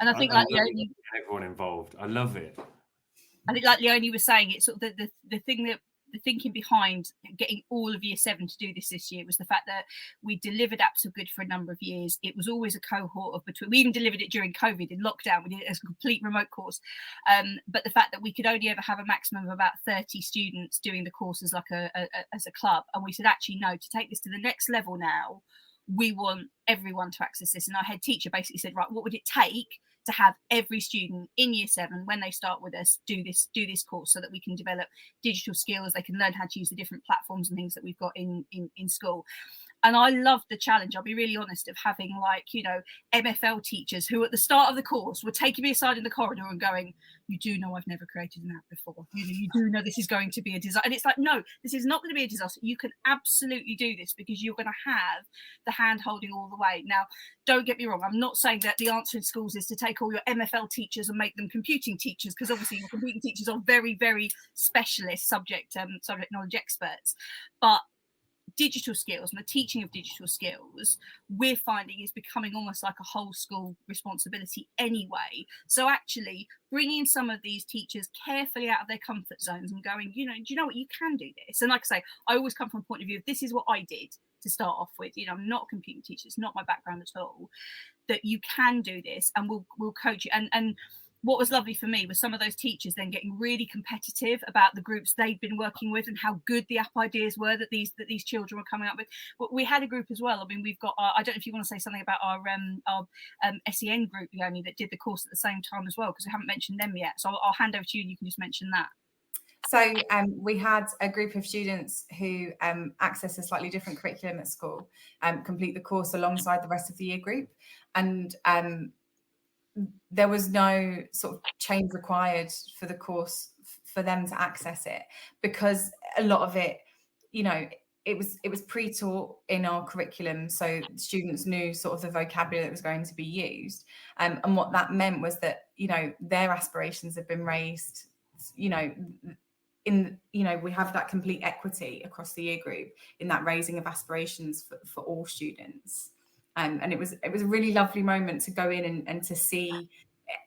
And I think everyone involved. I love it. I think like Leonie was saying, it's sort of the thing that the thinking behind getting all of Year 7 to do this year was the fact that we delivered Apps for Good for a number of years. It was always a cohort of between. We even delivered it during COVID in lockdown. We did it as a complete remote course. But the fact that we could only ever have a maximum of about 30 students doing the course as like as a club, and we said actually no, to take this to the next level now, we want everyone to access this. And our head teacher basically said, right, what would it take to have every student in Year 7 when they start with us do this course so that we can develop digital skills, they can learn how to use the different platforms and things that we've got in school. And I loved the challenge, I'll be really honest, of having MFL teachers who at the start of the course were taking me aside in the corridor and going, you do know I've never created an app before. You do know this is going to be a disaster. And it's like, no, this is not going to be a disaster. You can absolutely do this because you're going to have the hand holding all the way. Now, don't get me wrong. I'm not saying that the answer in schools is to take all your MFL teachers and make them computing teachers, because obviously your computing teachers are very, very specialist subject knowledge experts. But digital skills and the teaching of digital skills, we're finding is becoming almost like a whole school responsibility anyway. So actually bringing some of these teachers carefully out of their comfort zones and going, do you know what, you can do this. And like I say, I always come from a point of view of this is what I did to start off with. I'm not a computing teacher, it's not my background at all, that you can do this and we'll coach you. And what was lovely for me was some of those teachers then getting really competitive about the groups they'd been working with and how good the app ideas were that these children were coming up with. But we had a group as well. I mean, we've got I don't know if you want to say something about our SEN group, Leonie, that did the course at the same time as well, because we haven't mentioned them yet. So I'll hand over to you and you can just mention that. So we had a group of students who access a slightly different curriculum at school, complete the course alongside the rest of the year group. And there was no sort of change required for the course for them to access it, because a lot of it, it was pre-taught in our curriculum, so students knew sort of the vocabulary that was going to be used, and what that meant was that their aspirations have been raised. We have that complete equity across the year group in that raising of aspirations for all students. And it was a really lovely moment to go in and to see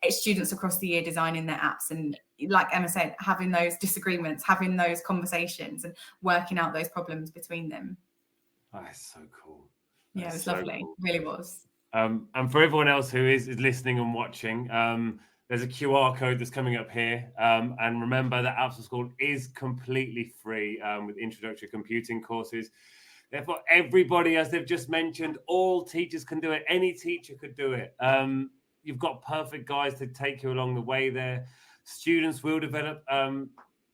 students across the year designing their apps, and like Emma said, having those disagreements, having those conversations and working out those problems between them. Oh, that's so cool. Yeah, it was lovely. Cool. It really was. And for everyone else who is listening and watching, there's a QR code that's coming up here. And remember that Apps for School is completely free with introductory computing courses. Therefore, everybody, as they've just mentioned, all teachers can do it. Any teacher could do it. You've got perfect guides to take you along the way there. Students will develop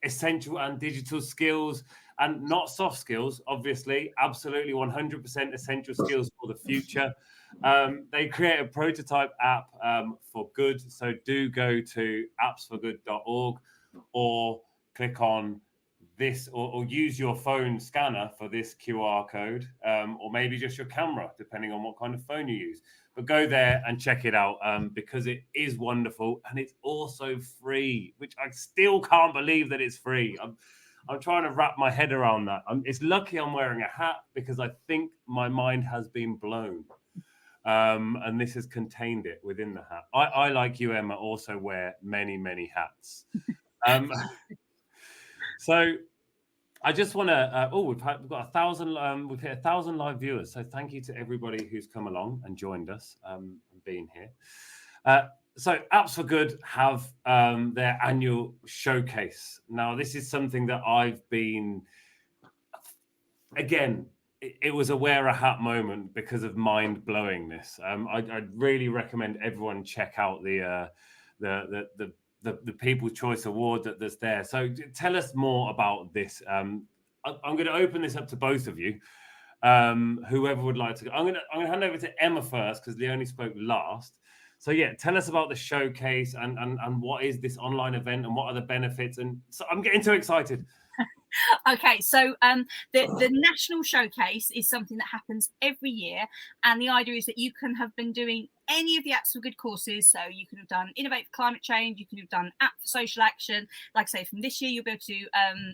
essential and digital skills, and not soft skills, obviously. Absolutely 100% essential skills for the future. They create a prototype app for good. So do go to appsforgood.org or click on this or use your phone scanner for this QR code, or maybe just your camera, depending on what kind of phone you use. But go there and check it out because it is wonderful, and it's also free, which I still can't believe that it's free. I'm trying to wrap my head around that. It's lucky I'm wearing a hat because I think my mind has been blown, and this has contained it within the hat. I like you, Emma, also wear many, many hats. So I just want to. We've got 1,000. We've hit 1,000 live viewers. So thank you to everybody who's come along and joined us and being here. So Apps for Good have their annual showcase. Now, this is something that I've been. Again, it was a wear a hat moment because of mind blowingness. I'd really recommend everyone check out the People's Choice Award that's there. So tell us more about this. I'm going to open this up to both of you. Whoever would like to go. I'm going to hand over to Emma first because Leonie spoke last. So yeah, tell us about the showcase and what is this online event and what are the benefits? And so I'm getting too excited. Okay, so the national showcase is something that happens every year, and the idea is that you can have been doing any of the Apps for Good courses. So you could have done Innovate for Climate Change, you could have done App for Social Action. Like I say, from this year, you'll be able to do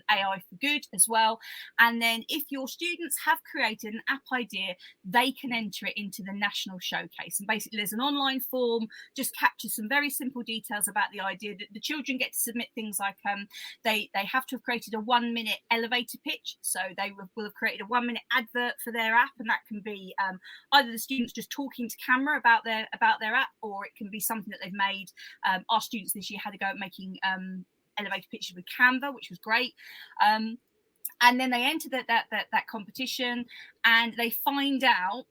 AI for Good as well. And then if your students have created an app idea, they can enter it into the national showcase. And basically, there's an online form, just captures some very simple details about the idea. That the children get to submit things like they have to have created a 1-minute elevator pitch. So they will have created a 1-minute advert for their app, and that can be either the students just talking to camera about their app, or it can be something that they've made. Our students this year had a go at making elevator pitches with Canva, which was great. And then they enter that competition, and they find out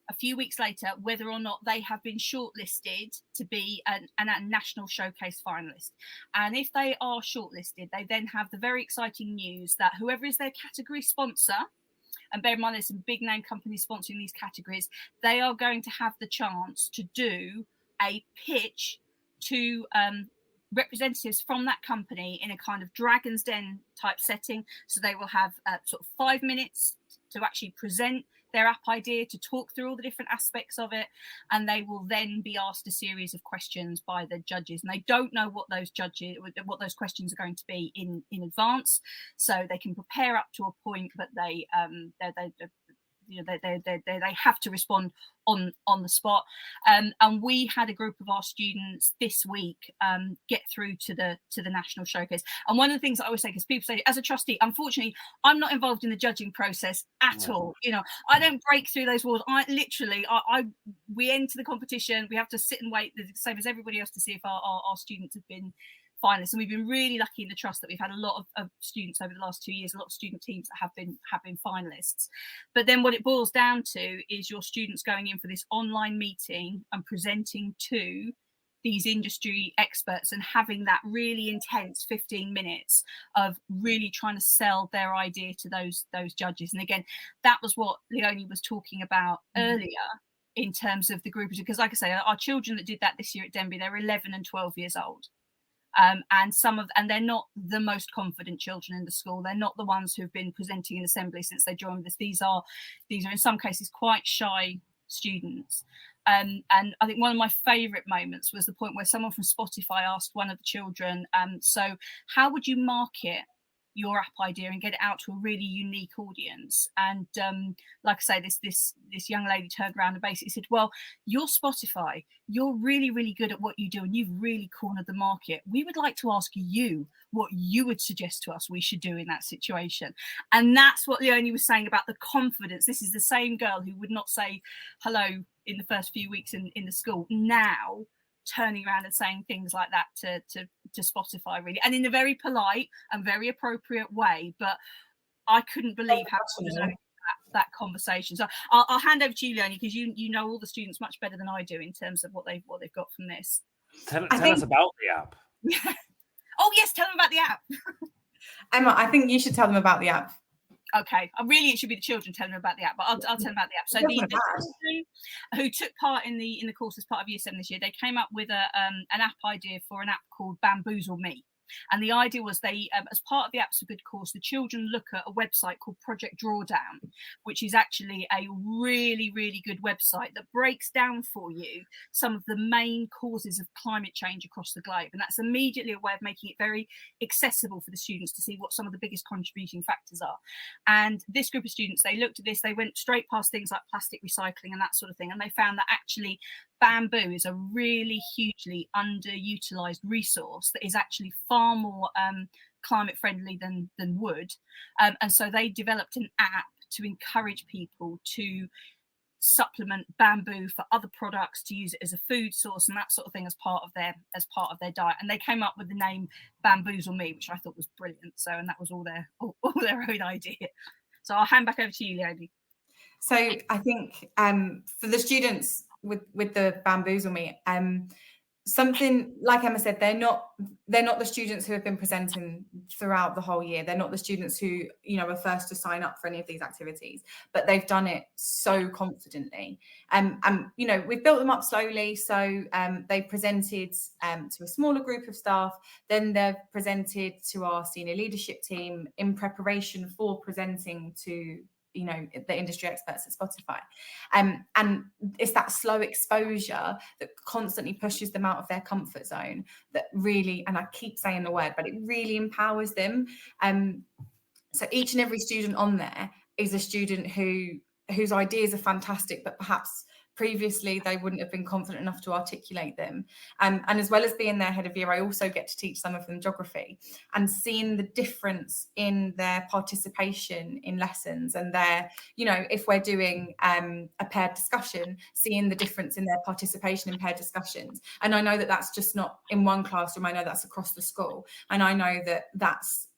a few weeks later whether or not they have been shortlisted to be a national showcase finalist. And if they are shortlisted, they then have the very exciting news that whoever is their category sponsor, and bear in mind there's some big name companies sponsoring these categories, they are going to have the chance to do a pitch to representatives from that company in a kind of Dragon's Den type setting. So they will have sort of 5 minutes to actually present their app idea, to talk through all the different aspects of it, and they will then be asked a series of questions by the judges, and they don't know what those questions are going to be in advance, so they can prepare up to a point, but they have to respond on the spot. And we had a group of our students this week get through to the national showcase. And one of the things I always say, because people say, as a trustee, unfortunately, I'm not involved in the judging process at all. You know, I don't break through those walls. We enter the competition. We have to sit and wait, the same as everybody else, to see if our students have been finalists. And we've been really lucky in the trust that we've had a lot of students over the last 2 years, a lot of student teams that have been finalists. But then what it boils down to is your students going in for this online meeting and presenting to these industry experts and having that really intense 15 minutes of really trying to sell their idea to those judges. And again, that was what Leonie was talking about earlier in terms of the group, because like I say, our children that did that this year at Denby, they're 11 and 12 years old. And they're not the most confident children in the school. They're not the ones who've been presenting in assembly since they joined us. These are in some cases quite shy students. And I think one of my favourite moments was the point where someone from Spotify asked one of the children, so how would you market your app idea and get it out to a really unique audience? And like I say, this young lady turned around and basically said, well, you're Spotify, you're really, really good at what you do, and you've really cornered the market. We would like to ask you what you would suggest to us we should do in that situation. And that's what Leonie was saying about the confidence. This is the same girl who would not say hello in the first few weeks in the school, now turning around and saying things like that to Spotify, really, and in a very polite and very appropriate way. But I couldn't believe how that conversation. So I'll hand over to you, Leonie, because you know all the students much better than I do in terms of what they've got from this. Tell us about the app. Oh yes, tell them about the app. Emma, I think you should tell them about the app. Okay, it should be the children telling them about the app, but I'll tell them about the app. So the children who took part in the course as part of Year 7 this year, they came up with an app idea for an app called Bamboozle Me. And the idea was they, as part of the Apps for Good course, the children look at a website called Project Drawdown, which is actually a really, really good website that breaks down for you some of the main causes of climate change across the globe. And that's immediately a way of making it very accessible for the students to see what some of the biggest contributing factors are. And this group of students, they looked at this, they went straight past things like plastic recycling and that sort of thing, and they found that actually bamboo is a really hugely underutilized resource that is actually far more climate friendly than wood. And so they developed an app to encourage people to supplement bamboo for other products, to use it as a food source and that sort of thing as part of their diet. And they came up with the name Bamboozle Me, which I thought was brilliant. So, and that was all their own idea. So I'll hand back over to you, Leonie. So I think for the students with the Bamboozle Me, something like Emma said, they're not the students who have been presenting throughout the whole year. They're not the students who, you know, are first to sign up for any of these activities, but they've done it so confidently. And you know, we've built them up slowly. So they presented to a smaller group of staff, then they've presented to our senior leadership team in preparation for presenting to, you know, the industry experts at Spotify. And it's that slow exposure that constantly pushes them out of their comfort zone that really, and I keep saying the word, but it really empowers them. So each and every student on there is a student whose ideas are fantastic, but perhaps previously they wouldn't have been confident enough to articulate them. And as well as being their head of year, I also get to teach some of them geography, and seeing the difference in their participation in lessons and their, you know, if we're doing a paired discussion, seeing the difference in their participation in paired discussions. And I know that that's just not in one classroom. I know that's across the school. And I know that that's,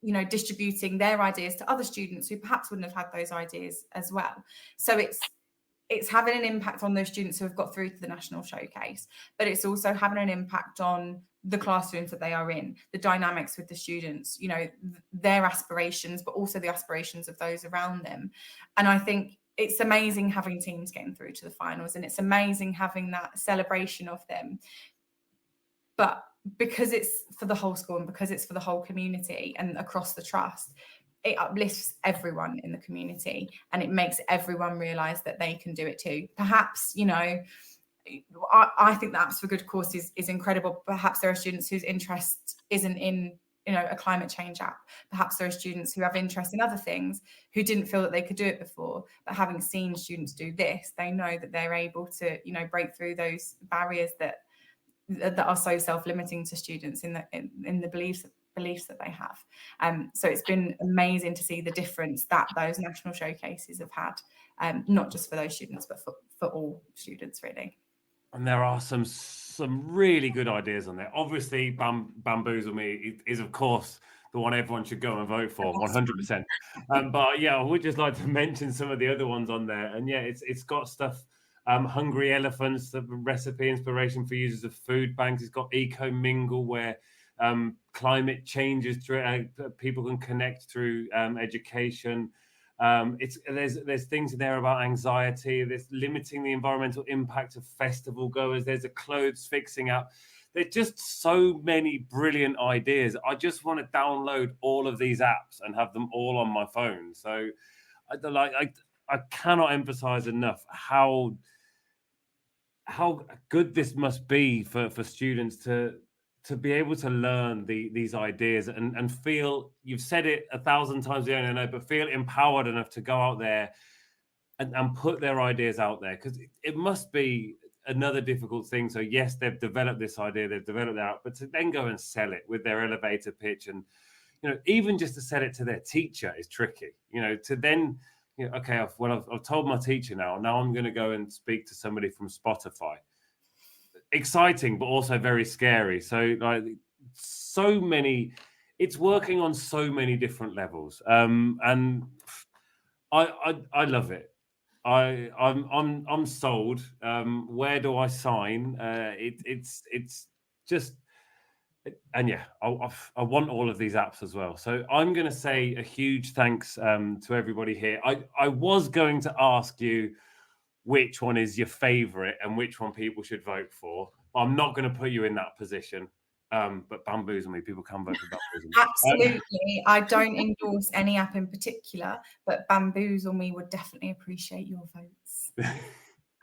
you know, distributing their ideas to other students who perhaps wouldn't have had those ideas as well. So it's having an impact on those students who have got through to the national showcase, but it's also having an impact on the classrooms that they are in, the dynamics with the students, you know, their aspirations, but also the aspirations of those around them. And I think it's amazing having teams getting through to the finals, and it's amazing having that celebration of them. But because it's for the whole school and because it's for the whole community and across the trust, it uplifts everyone in the community, and it makes everyone realise that they can do it too. Perhaps, you know, I think the Apps for Good course is incredible. Perhaps there are students whose interest isn't in, you know, a climate change app. Perhaps there are students who have interest in other things who didn't feel that they could do it before, but having seen students do this, they know that they're able to, you know, break through those barriers that are so self-limiting to students in the beliefs that they have. So it's been amazing to see the difference that those national showcases have had, not just for those students, but for all students, really. And there are some really good ideas on there. Obviously, Bamboozle Me is, of course, the one everyone should go and vote for, 100%. But yeah, I would just like to mention some of the other ones on there. And yeah, it's got stuff. Hungry Elephants, the recipe inspiration for users of food banks. It's got Eco Mingle, where climate changes through people can connect through education. There's things in there about anxiety. There's limiting the environmental impact of festival goers. There's a clothes fixing app. There's just so many brilliant ideas. I just want to download all of these apps and have them all on my phone. So I cannot emphasize enough how good this must be for students to be able to learn these ideas and feel, you've said it 1,000 times, I know, but feel empowered enough to go out there and put their ideas out there, because it must be another difficult thing. So yes, they've developed this idea, they've developed that, but to then go and sell it with their elevator pitch, and, you know, even just to sell it to their teacher is tricky, you know, to then, you know, okay, I've told my teacher now I'm going to go and speak to somebody from Spotify. Exciting, but also very scary. So like so many, it's working on so many different levels. And I love it. I'm sold. Where do I sign? It's just, and yeah, I want all of these apps as well. So I'm going to say a huge thanks to everybody here. I was going to ask you which one is your favorite and which one people should vote for. I'm not going to put you in that position. But Bamboozle Me, people can vote for Bamboozle Me. Absolutely. I don't endorse any app in particular, but Bamboozle Me would definitely appreciate your votes.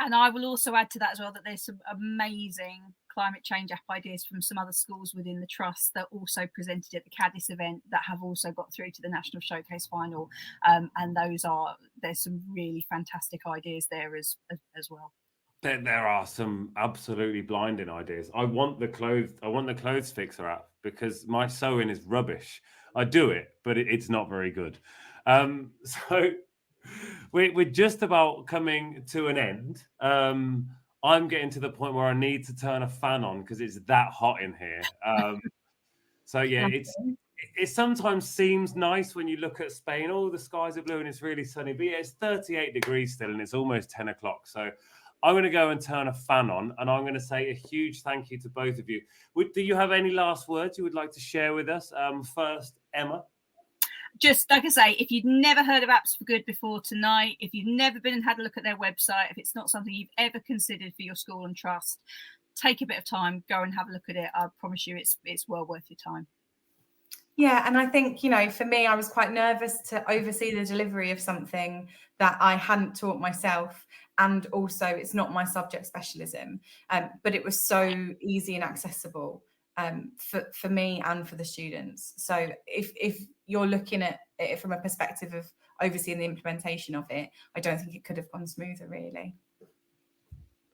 And I will also add to that as well that there's some amazing climate change app ideas from some other schools within the trust that also presented at the CADIS event that have also got through to the National Showcase final. And there's some really fantastic ideas there as well. There are some absolutely blinding ideas. I want the clothes fixer app because my sewing is rubbish. I do it, but it's not very good. So we're just about coming to an end. I'm getting to the point where I need to turn a fan on because it's that hot in here. So yeah, it sometimes seems nice when you look at Spain. Oh, the skies are blue and it's really sunny. But yeah, it's 38 degrees still and it's almost 10 o'clock. So I'm going to go and turn a fan on, and I'm going to say a huge thank you to both of you. Do you have any last words you would like to share with us? First, Emma. Just like I say, if you'd never heard of Apps for Good before tonight, if you've never been and had a look at their website, if it's not something you've ever considered for your school and trust, take a bit of time, go and have a look at it. I promise you it's well worth your time. Yeah, and I think, for me, I was quite nervous to oversee the delivery of something that I hadn't taught myself. And also, it's not my subject specialism, but it was so easy and accessible for me and for the students. So if you're looking at it from a perspective of overseeing the implementation of it, I don't think it could have gone smoother, really.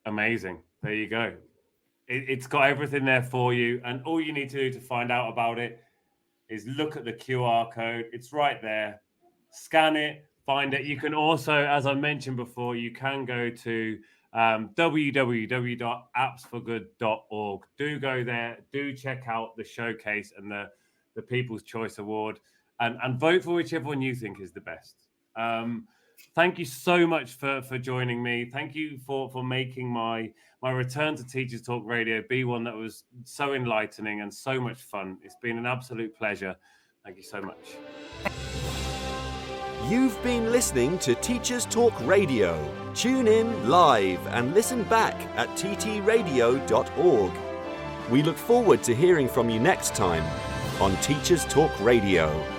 Amazing. There you go. It's got everything there for you. And all you need to do to find out about it is look at the QR code. It's right there. Scan it, find it. You can also, as I mentioned before, you can go to www.appsforgood.org. Do go there. Do check out the showcase and the People's Choice Award and vote for whichever one you think is the best. Thank you so much for joining me. Thank you for making my return to Teachers Talk Radio be one that was so enlightening and so much fun. It's been an absolute pleasure. Thank you so much. You've been listening to Teachers Talk Radio. Tune in live and listen back at ttradio.org. We look forward to hearing from you next time on Teachers Talk Radio.